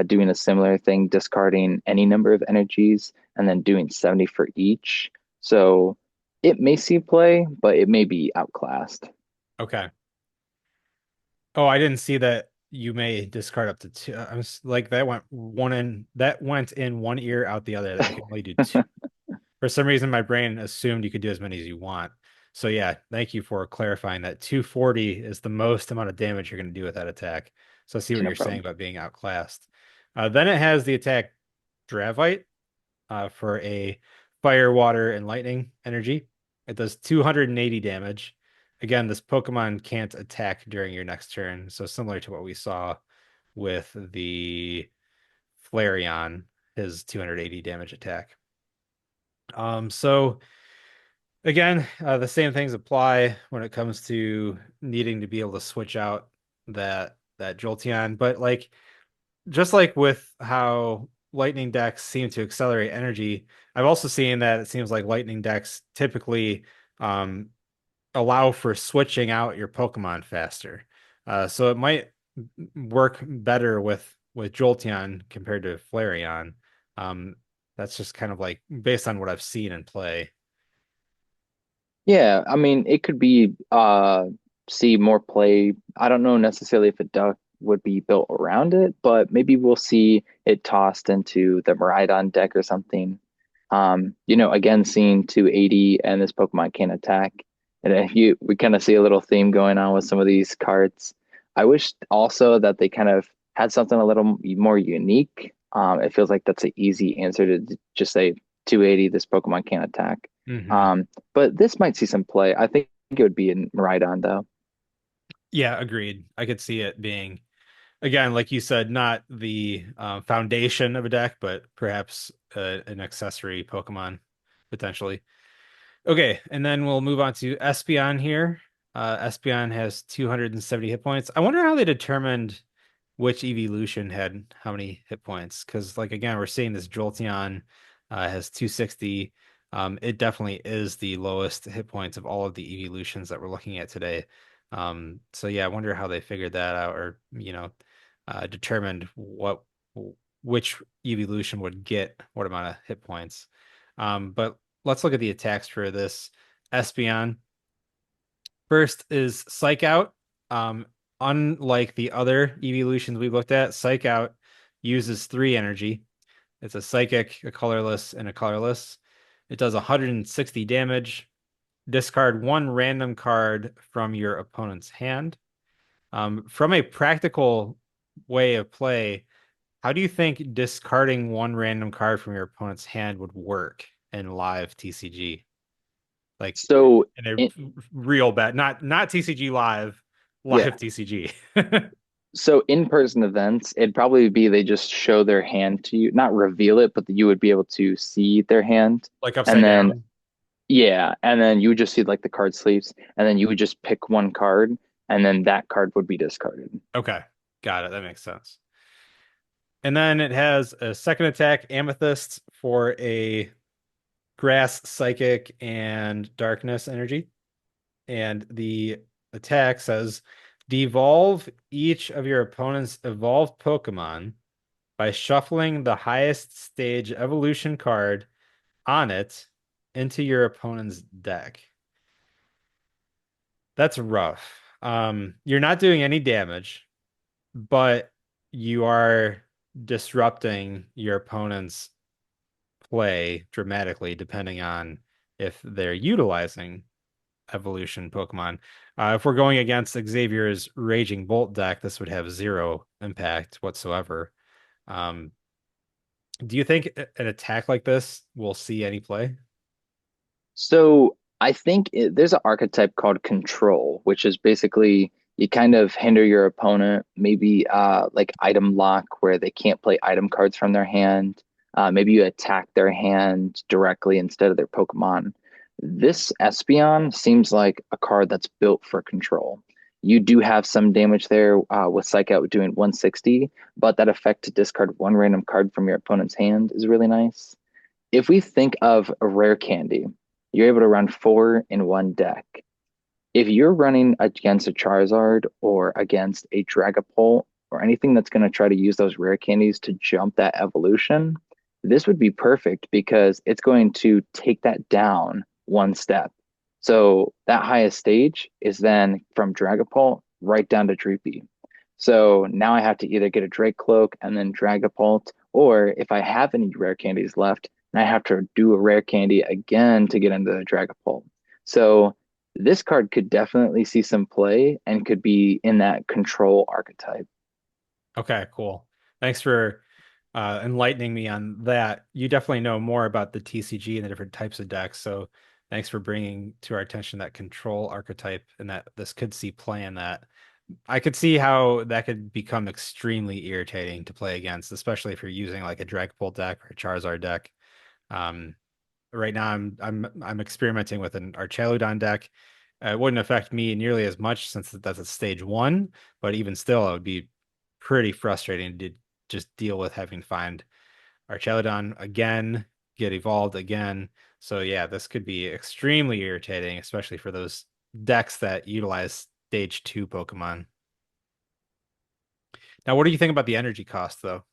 Speaker 2: doing a similar thing, discarding any number of energies and then doing 70 for each. So it may see play, but it may be outclassed.
Speaker 1: Okay. Oh, I didn't see that you may discard up to two. I was like that went in one ear out the other that you can only do two. For some reason, my brain assumed you could do as many as you want. So yeah, thank you for clarifying that 240 is the most amount of damage you're going to do with that attack. So I see what
Speaker 2: No
Speaker 1: you're saying
Speaker 2: problem.
Speaker 1: about being outclassed. Then it has the attack Dravite for a fire, water, and lightning energy. It does 280 damage. Again, this Pokemon can't attack during your next turn, so similar to what we saw with the Flareon, his 280 damage attack. So again, the same things apply when it comes to needing to be able to switch out that Jolteon, but like just like with how lightning decks seem to accelerate energy, I've also seen that it seems like lightning decks typically um, allow for switching out your Pokemon faster. So it might work better with Jolteon compared to Flareon. Um, that's just kind of like based on what I've seen in play.
Speaker 2: Yeah, I mean, it could be see more play. I don't know necessarily if a duck would be built around it, but maybe we'll see it tossed into the Miraidon deck or something. Again, seeing 280 and this Pokemon can attack. And if we kind of see a little theme going on with some of these cards. I wish also that they kind of had something a little more unique. It feels like that's an easy answer to just say 280, this Pokemon can attack.
Speaker 1: Hmm.
Speaker 2: But this might see some play. I think it would be in Miraidon though.
Speaker 1: Yeah, agreed. I could see it being again, like you said, not the foundation of a deck, but perhaps an accessory Pokemon potentially. Okay, and then we'll move on to Espeon here. Espeon has 270 hit points. I wonder how they determined which evolution had how many hit points. Because, like, again, we're seeing this Jolteon has 260. It definitely is the lowest hit points of all of the evolutions that we're looking at today. So yeah, I wonder how they figured that out, or determined which evolution would get what amount of hit points. But let's look at the attacks for this Espeon. First is Psych Out. Um, Unlike the other evolutions we looked at, Psych Out uses three energy. It's a psychic, a colorless, and a colorless. It does 160 damage. Discard one random card from your opponent's hand. From a practical way of play, how do you think discarding one random card from your opponent's hand would work in live TCG? Like
Speaker 2: So
Speaker 1: in a
Speaker 2: in,
Speaker 1: real bet, not TCG live,
Speaker 2: yeah.
Speaker 1: live TCG.
Speaker 2: So in-person events, it'd probably be they just show their hand to you, not reveal it, but you would be able to see their hand.
Speaker 1: Like
Speaker 2: And
Speaker 1: upside
Speaker 2: then
Speaker 1: down.
Speaker 2: yeah, and then you would just see like the card sleeves, and then you would just pick one card, and then that card would be discarded.
Speaker 1: Okay, got it. That makes sense. And then it has a second attack, Amethyst, for a grass, psychic, and darkness energy. And the attack says devolve each of your opponent's evolved Pokemon by shuffling the highest stage evolution card on it into your opponent's deck. That's rough. You're not doing any damage, but you are disrupting your opponent's play dramatically, depending on if they're utilizing evolution Pokemon. If we're going against Xavier's Raging Bolt deck, this would have zero impact whatsoever. Um, Do you think an attack like this will see any play?
Speaker 2: So I think there's an archetype called control, which is basically you kind of hinder your opponent, maybe like item lock, where they can't play item cards from their hand. Maybe you attack their hand directly instead of their Pokemon. This Espeon seems like a card that's built for control. You do have some damage there with Psych Out doing 160, but that effect to discard one random card from your opponent's hand is really nice. If we think of a rare candy, you're able to run four in one deck. If you're running against a Charizard or against a Dragapult or anything that's going to try to use those rare candies to jump that evolution, this would be perfect because it's going to take that down one step. So that highest stage is then from Dragapult right down to Dreepy. So now I have to either get a Drake Cloak and then Dragapult, or if I have any rare candies left, and I have to do a rare candy again to get into the Dragapult. So this card could definitely see some play and could be in that control archetype.
Speaker 1: Okay, cool. Thanks for enlightening me on that. You definitely know more about the TCG and the different types of decks. So thanks for bringing to our attention that control archetype and that this could see play in that. I could see how that could become extremely irritating to play against, especially if you're using like a Dragapult deck or a Charizard deck. Um, right now I'm experimenting with an Archaludon deck. It wouldn't affect me nearly as much since that's a stage one, but even still, it would be pretty frustrating to just deal with having to find Archaludon again, get evolved again. So yeah, this could be extremely irritating, especially for those decks that utilize stage two Pokemon. Now, what do you think about the energy cost though?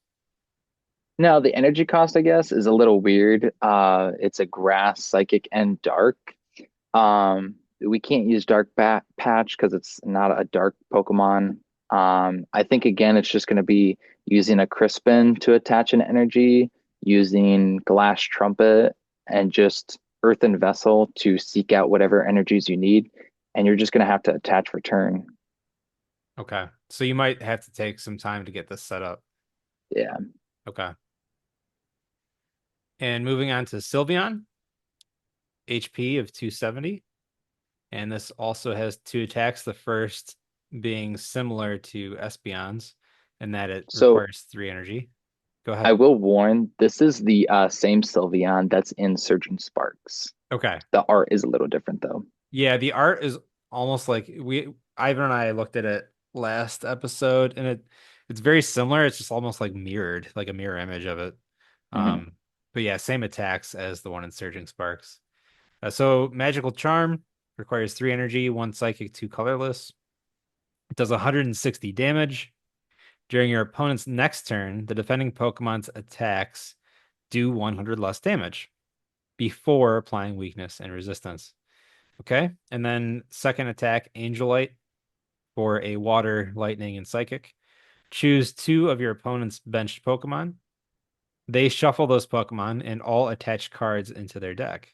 Speaker 2: Now, the energy cost, I guess, is a little weird. It's a grass, psychic, and dark. We can't use Dark Patch because it's not a dark Pokemon. I think again, it's just going to be using a Crispin to attach an energy, using Glass Trumpet, and just Earthen Vessel to seek out whatever energies you need. And you're just going to have to attach return.
Speaker 1: Okay. So you might have to take some time to get this set up.
Speaker 2: Yeah.
Speaker 1: Okay. And moving on to Sylveon, HP of 270. And this also has two attacks. The first being similar to Espeon's, in that it
Speaker 2: So
Speaker 1: requires three energy. Go
Speaker 2: I
Speaker 1: ahead.
Speaker 2: will warn, this is the same Sylveon that's in Surging Sparks.
Speaker 1: Okay.
Speaker 2: The art is a little different though.
Speaker 1: Yeah, the art is almost like Ivan and I looked at it last episode, and it's very similar. It's just almost like mirrored, like a mirror image of it.
Speaker 2: Hmm.
Speaker 1: Um, but yeah, same attacks as the one in Surging Sparks. So Magical Charm requires three energy, one psychic, two colorless. It does 160 damage. During your opponent's next turn, the defending Pokemon's attacks do 100 less damage before applying weakness and resistance. Okay. And then second attack, Angel Light for a water, lightning, and psychic. Choose two of your opponent's benched Pokemon. They shuffle those Pokemon and all attach cards into their deck.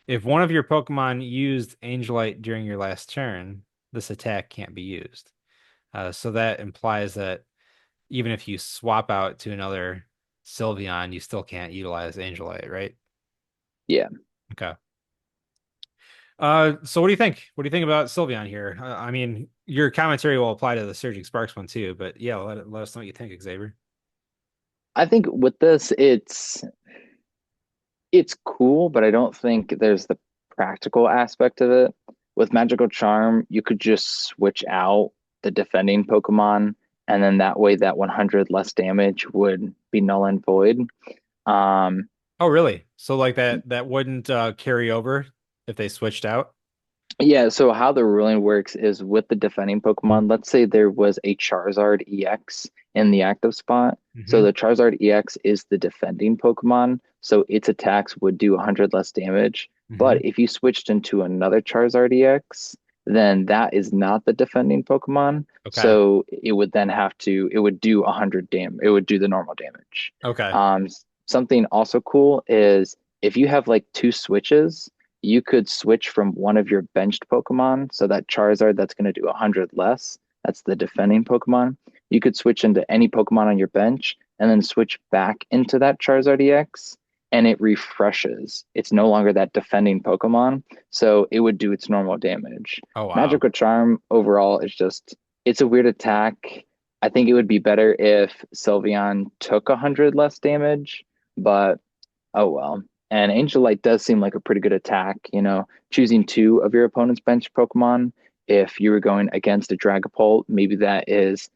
Speaker 1: If one of your Pokemon used Angel Light during your last turn, this attack can't be used. So that implies that even if you swap out to another Sylveon, you still can't utilize Angelite, right?
Speaker 2: Yeah.
Speaker 1: Okay. So what do you think? What do you think about Sylveon here? I mean, your commentary will apply to the Surging Sparks one too, but yeah, let us know what you think, Xavier.
Speaker 2: I think with this, it's cool, but I don't think there's the practical aspect of it. With Magical Charm, you could just switch out the defending Pokemon, and then that way that 100 less damage would be null and void. Um,
Speaker 1: Oh, really? So like that wouldn't carry over if they switched out?
Speaker 2: Yeah, so how the ruling works is with the defending Pokemon, let's say there was a Charizard EX in the active spot. So
Speaker 1: Hmm.
Speaker 2: the Charizard EX is the defending Pokemon, so its attacks would do 100 less damage.
Speaker 1: Hmm.
Speaker 2: But if you switched into another Charizard EX, then that is not the defending Pokemon.
Speaker 1: Okay.
Speaker 2: So it would do 100 damage. It would do the normal damage.
Speaker 1: Okay.
Speaker 2: Something also cool is if you have like two switches, you could switch from one of your benched Pokemon. So that Charizard that's going to do 100 less, that's the defending Pokemon. You could switch into any Pokemon on your bench, and then switch back into that Charizard EX and it refreshes. It's no longer that defending Pokemon, so it would do its normal damage.
Speaker 1: Oh wow.
Speaker 2: Magical Charm overall is just it's a weird attack. I think it would be better if Sylveon took 100 less damage, but oh well. And Angel Light does seem like a pretty good attack, choosing two of your opponent's bench Pokemon. If you were going against a Dragapult, maybe that is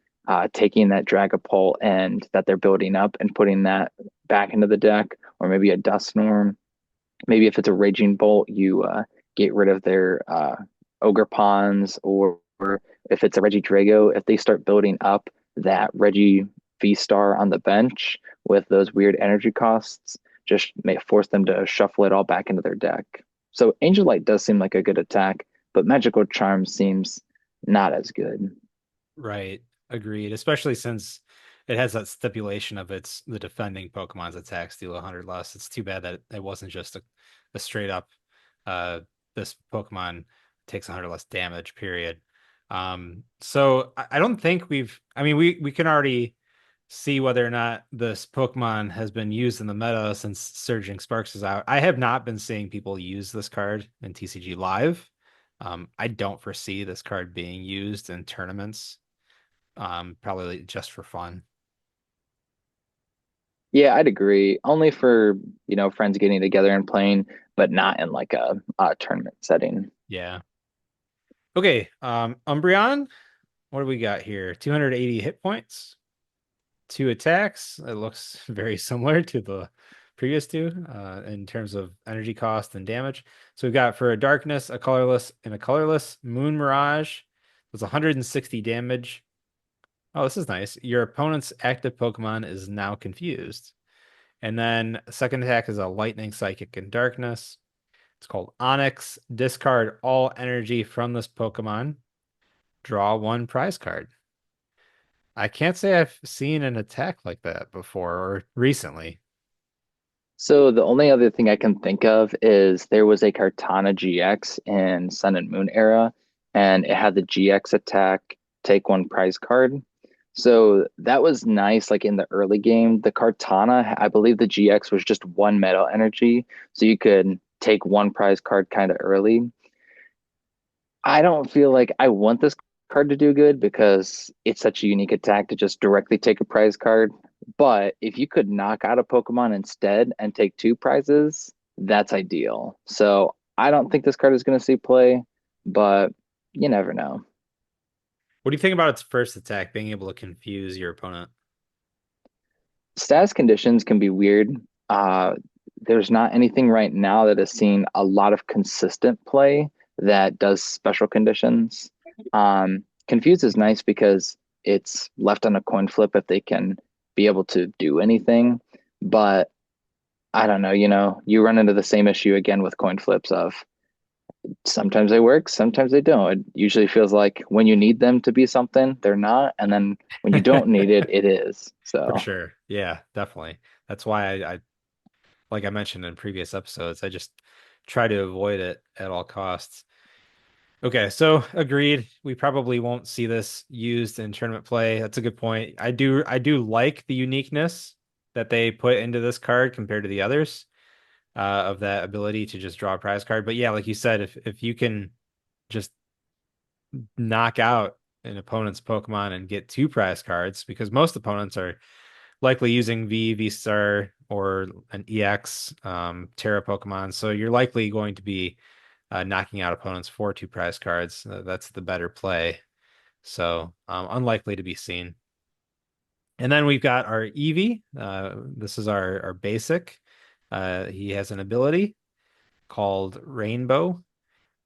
Speaker 2: taking that Dragapult and that they're building up and putting that back into the deck, or maybe a Dusknorm. Maybe if it's a Raging Bolt, you get rid of their Ogre Pawns, or if it's a Regidrago, if they start building up that Reggie V Star on the bench with those weird energy costs, just may force them to shuffle it all back into their deck. So Angel Light does seem like a good attack, but Magical Charm seems not as good.
Speaker 1: Right. Agreed. Especially since it has that stipulation of its the defending Pokemon's attacks deal 100 less. It's too bad that it wasn't just a straight up uh this Pokemon takes 100 less damage, period. So I don't think I mean we can already see whether or not this Pokemon has been used in the meta since Surging Sparks is out. I have not been seeing people use this card in TCG Live. I don't foresee this card being used in tournaments, probably just for fun.
Speaker 2: Yeah, I'd agree. Only for, friends getting together and playing, but not in like a tournament setting.
Speaker 1: Yeah. Okay. Umbreon, what do we got here? 280 hit points, two attacks. It looks very similar to the previous two in terms of energy cost and damage. So we've got for a darkness, a colorless, and a colorless Moon Mirage. That's 160 damage. Oh, this is nice. Your opponent's active Pokemon is now confused. And then second attack is a lightning, psychic, and darkness. It's called Onyx. Discard all energy from this Pokemon. Draw one prize card. I can't say I've seen an attack like that before or recently.
Speaker 2: So the only other thing I can think of is there was a Kartana GX in Sun and Moon era, and it had the GX attack, take one prize card. So that was nice, like in the early game. The Kartana, I believe the GX was just one metal energy, so you could take one prize card kind of early. I don't feel like I want this card to do good because it's such a unique attack to just directly take a prize card. But if you could knock out a Pokemon instead and take two prizes, that's ideal. So I don't think this card is going to see play, but you never know.
Speaker 1: What do you think about its first attack being able to confuse your opponent?
Speaker 2: Status conditions can be weird. Uh, there's not anything right now that has seen a lot of consistent play that does special conditions. Confuse is nice because it's left on a coin flip if they can be able to do anything. But I don't know, you run into the same issue again with coin flips of sometimes they work, sometimes they don't. It usually feels like when you need them to be something, they're not, and then when you don't need it, it is.
Speaker 1: For
Speaker 2: So
Speaker 1: sure. Yeah, definitely. That's why like I mentioned in previous episodes, I just try to avoid it at all costs. Okay, so agreed. We probably won't see this used in tournament play. That's a good point. I do like the uniqueness that they put into this card compared to the others, of that ability to just draw a prize card. But yeah, like you said, if you can just knock out an opponent's Pokemon and get two prize cards, because most opponents are likely using V Star, or an EX Terra Pokemon. So you're likely going to be knocking out opponents for two prize cards. That's the better play. So unlikely to be seen. And then we've got our Eevee. This is our basic. He has an ability called Rainbow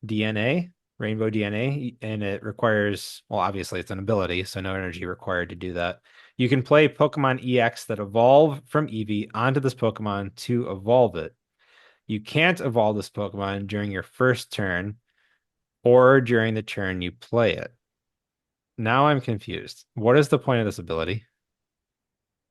Speaker 1: DNA, and it requires, well, obviously it's an ability, so no energy required to do that. You can play Pokemon EX that evolve from Eevee onto this Pokemon to evolve it. You can't evolve this Pokemon during your first turn or during the turn you play it. Now I'm confused. What is the point of this ability?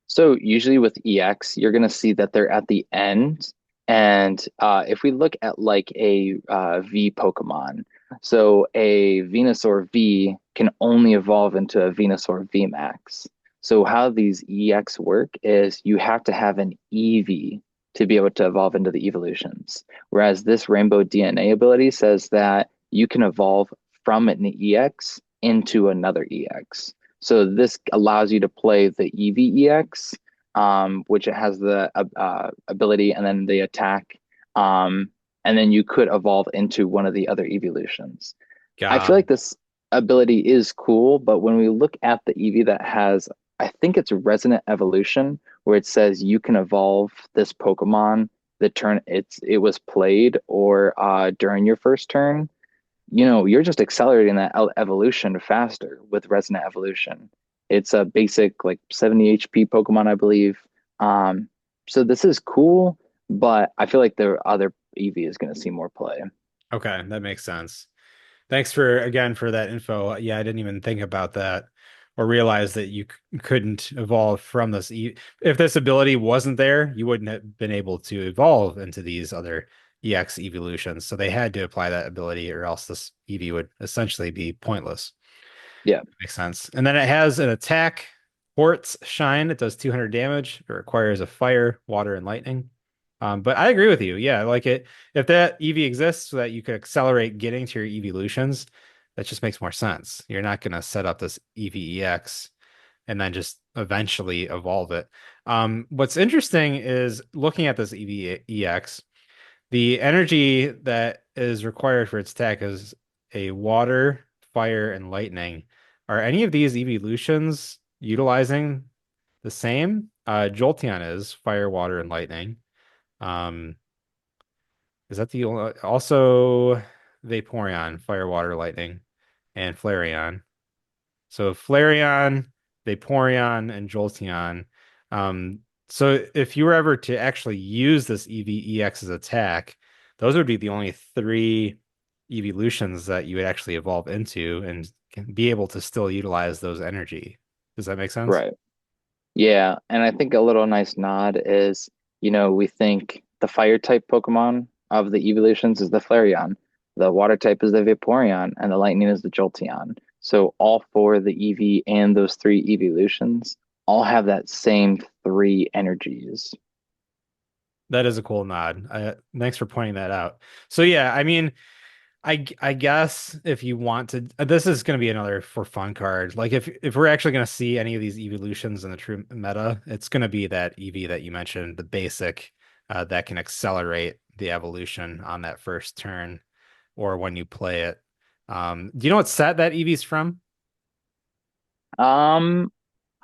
Speaker 2: So usually with EX, you're going to see that they're at the end. And if we look at like a V Pokemon, so a Venusaur V can only evolve into a Venusaur V Max. So how these EX work is you have to have an EV to be able to evolve into the evolutions. Whereas this rainbow DNA ability says that you can evolve from an EX into another EX. So this allows you to play the EVEX, which it has the ability and then the attack. And then you could evolve into one of the other evolutions. I feel
Speaker 1: God.
Speaker 2: like this ability is cool, but when we look at the Eevee that has, I think it's Resonant Evolution, where it says you can evolve this Pokemon the turn it was played or during your first turn. You're just accelerating that evolution faster with Resonant Evolution. It's a basic like 70 HP Pokemon, I believe. So this is cool, but I feel like the other Eevee is going to see more play.
Speaker 1: Okay, that makes sense. Thanks for again for that info. Yeah, I didn't even think about that or realize that you couldn't evolve from this. If this ability wasn't there, you wouldn't have been able to evolve into these other EX evolutions. So they had to apply that ability, or else this EV would essentially be pointless.
Speaker 2: Yeah,
Speaker 1: Makes sense. And then it has an attack, Quartz Shine. It does 200 damage. It requires a fire, water, and lightning. But I agree with you. Yeah, like it. If that EV exists so that you could accelerate getting to your evolutions, that just makes more sense. You're not going to set up this EVEX and then just eventually evolve it. What's interesting is looking at this EVEX, the energy that is required for its attack is a water, fire, and lightning. Are any of these evolutions utilizing the same? Jolteon is fire, water, and lightning. Um, is that the only, also Vaporeon, fire, water, lightning, and Flareon. So Flareon, Vaporeon, and Jolteon. Um, so if you were ever to actually use this EVEX's attack, those would be the only three evolutions that you would actually evolve into and can be able to still utilize those energy. Does that make sense?
Speaker 2: right. Yeah, and I think a little nice nod is, we think the fire type Pokemon of the evolutions is the Flareon, the water type is the Vaporeon, and the lightning is the Jolteon. So all four, the EV and those three evolutions, all have that same three energies.
Speaker 1: That is a cool nod. Thanks for pointing that out. So yeah, I mean, I guess if you want to, this is going to be another for fun card. Like if we're actually going to see any of these evolutions in the true meta, it's going to be that EV that you mentioned, the basic that can accelerate the evolution on that first turn or when you play it. Do you know what set that EV's from?
Speaker 2: Um,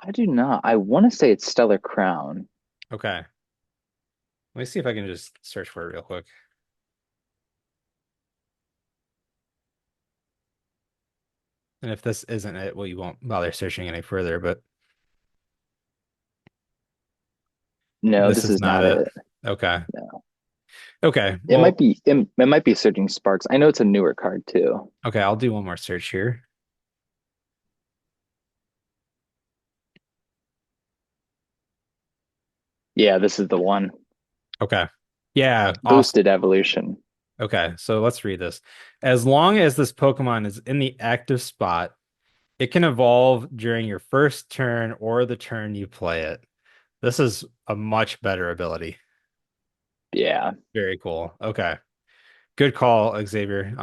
Speaker 2: I do not. I want to say it's Stellar Crown.
Speaker 1: Okay, let me see if I can just search for it real quick. And if this isn't it, well, you won't bother searching any further, but
Speaker 2: No,
Speaker 1: this
Speaker 2: this
Speaker 1: is
Speaker 2: is
Speaker 1: not
Speaker 2: not
Speaker 1: it.
Speaker 2: it.
Speaker 1: Okay.
Speaker 2: No.
Speaker 1: Okay.
Speaker 2: It might
Speaker 1: Well,
Speaker 2: be it might be Surging Sparks. I know it's a newer card too.
Speaker 1: okay, I'll do one more search here.
Speaker 2: Yeah, this is the one.
Speaker 1: Okay. Yeah, awesome.
Speaker 2: Boosted evolution.
Speaker 1: Okay, so let's read this. As long as this Pokemon is in the active spot, it can evolve during your first turn or the turn you play it. This is a much better ability.
Speaker 2: Yeah.
Speaker 1: Very cool. Okay. Good call, Xavier.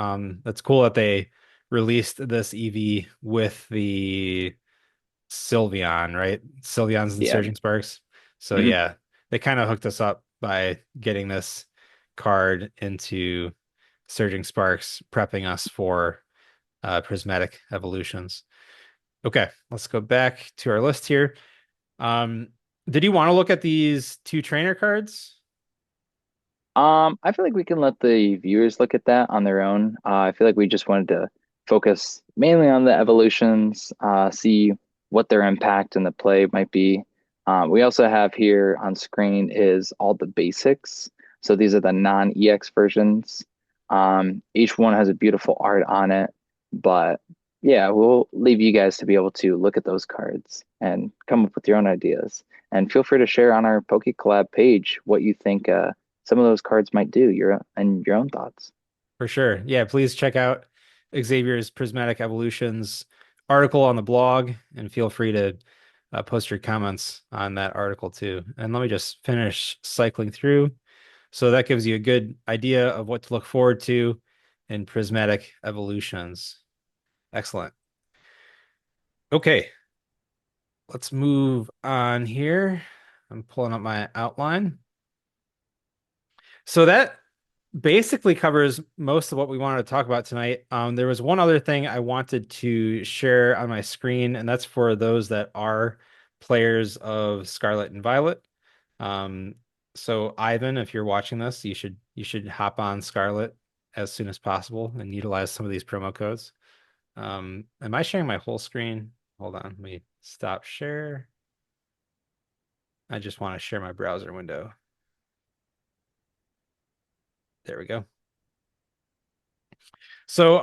Speaker 1: That's cool that they released this EV with the Sylveon, right? Sylveon's and
Speaker 2: Yeah.
Speaker 1: Surging Sparks. So
Speaker 2: Mhm.
Speaker 1: yeah, they kind of hooked us up by getting this card into Surging Sparks, prepping us for prismatic evolutions. Okay, let's go back to our list here. Um, did you want to look at these two trainer cards?
Speaker 2: I feel like we can let the viewers look at that on their own. I feel like we just wanted to focus mainly on the evolutions, see what their impact and the play might be. We also have here on screen is all the basics. So these are the non-EX versions. Each one has a beautiful art on it, but yeah, we'll leave you guys to be able to look at those cards and come up with your own ideas. And feel free to share on our Poke Collab page what you think some of those cards might do your own thoughts.
Speaker 1: For sure. Yeah, please check out Xavier's Prismatic Evolutions article on the blog and feel free to post your comments on that article too. And let me just finish cycling through. So that gives you a good idea of what to look forward to in prismatic evolutions. Excellent. Okay, let's move on here. I'm pulling up my outline. So that basically covers most of what we wanted to talk about tonight. There was one other thing I wanted to share on my screen, and that's for those that are players of Scarlet and Violet. Um, so Ivan, if you're watching this, you should hop on Scarlet as soon as possible and utilize some of these promo codes. Am I sharing my whole screen? Hold on, let me stop share. I just want to share my browser window. There we go. So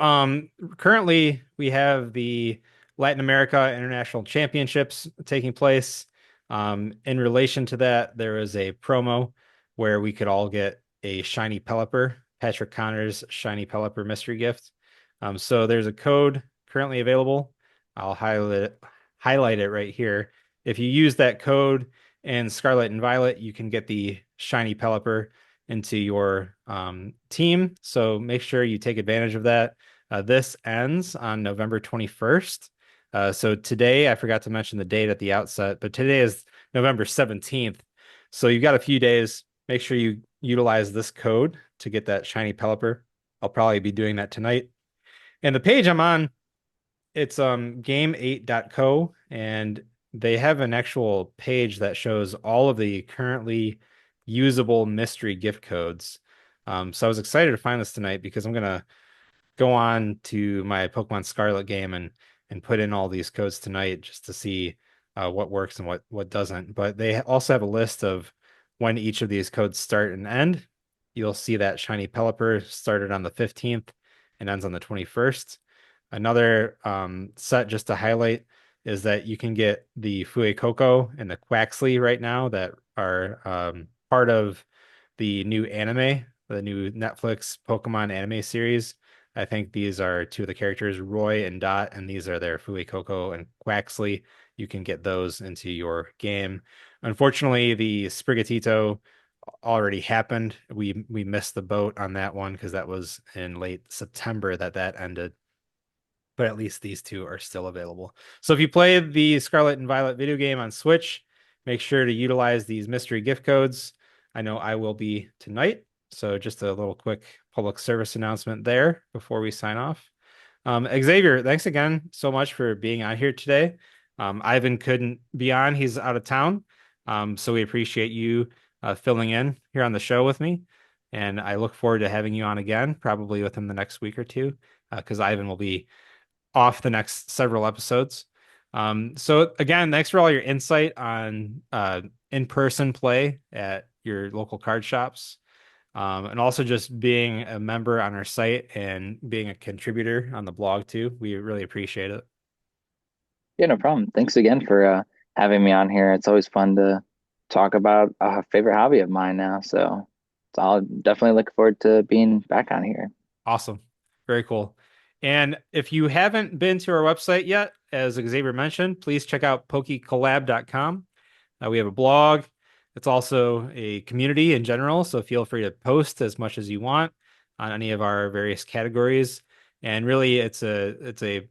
Speaker 1: currently we have the Latin America International Championships taking place. In relation to that, there is a promo where we could all get a shiny Pelipper, Patrick Connor's shiny Pelipper mystery gift. So there's a code currently available. I'll highlight it right here. If you use that code in Scarlet and Violet, you can get the shiny Pelipper into your team. So make sure you take advantage of that. This ends on November 21st. So today, I forgot to mention the date at the outset, but today is November 17th. So you've got a few days. Make sure you utilize this code to get that shiny Pelipper. I'll probably be doing that tonight. And the page I'm on, it's game8.co, and they have an actual page that shows all of the currently usable mystery gift codes. So I was excited to find this tonight because I'm gonna go on to my Pokemon Scarlet game and put in all these codes tonight just to see what works and what doesn't. But they also have a list of when each of these codes start and end. You'll see that shiny Pelipper started on the 15th and ends on the 21st. Another set just to highlight is that you can get the Fuecoco and the Quaxley right now that are part of the new anime, the new Netflix Pokemon anime series. I think these are two of the characters, Roy and Dot, and these are their Fuecoco and Quaxley. You can get those into your game. Unfortunately, the Sprigatito already happened. We missed the boat on that one because that was in late September that ended, but at least these two are still available. So if you play the Scarlet and Violet video game on Switch, make sure to utilize these mystery gift codes. I know I will be tonight. So just a little quick public service announcement there before we sign off. Xavier, thanks again so much for being on here today. Ivan couldn't be on, he's out of town. So we appreciate you filling in here on the show with me. And I look forward to having you on again, probably within the next week or two, because Ivan will be off the next several episodes. So again, thanks for all your insight on in-person play at your local card shops. And also just being a member on our site and being a contributor on the blog too. We really appreciate it.
Speaker 2: Yeah, no problem. Thanks again for having me on here. It's always fun to talk about a favorite hobby of mine now. So I'll definitely look forward to being back on here.
Speaker 1: Awesome. Very cool. And if you haven't been to our website yet, as Xavier mentioned, please check out pokecollab.com. We have a blog. It's also a community in general, so feel free to post as much as you want on any of our various categories. And really, it's a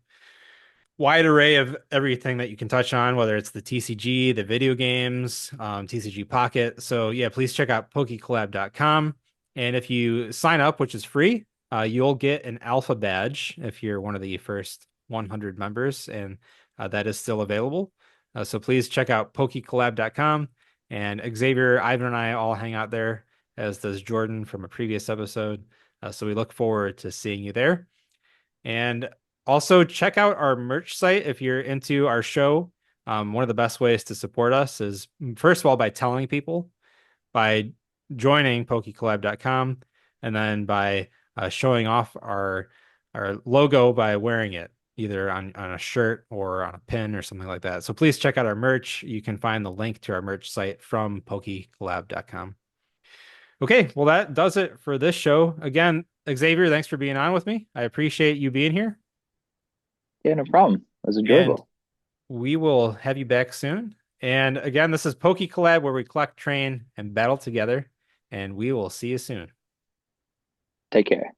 Speaker 1: wide array of everything that you can touch on, whether it's the TCG, the video games, TCG Pocket. So yeah, please check out pokecollab.com. And if you sign up, which is free, you'll get an alpha badge if you're one of the first 100 members, and that is still available. So please check out pokecollab.com. And Xavier, Ivan, and I all hang out there, as does Jordan from a previous episode. So we look forward to seeing you there. And also check out our merch site if you're into our show. One of the best ways to support us is, first of all, by telling people, by joining pokecollab.com, and then by showing off our logo by wearing it either on a shirt or on a pin or something like that. So please check out our merch. You can find the link to our merch site from pokecollab.com. Okay, well, that does it for this show. Again, Xavier, thanks for being on with me. I appreciate you being here.
Speaker 2: Yeah, no problem. It was
Speaker 1: And
Speaker 2: enjoyable.
Speaker 1: we will have you back soon. And again, this is Poke Collab where we collect, train, and battle together. And we will see you soon.
Speaker 2: Take care.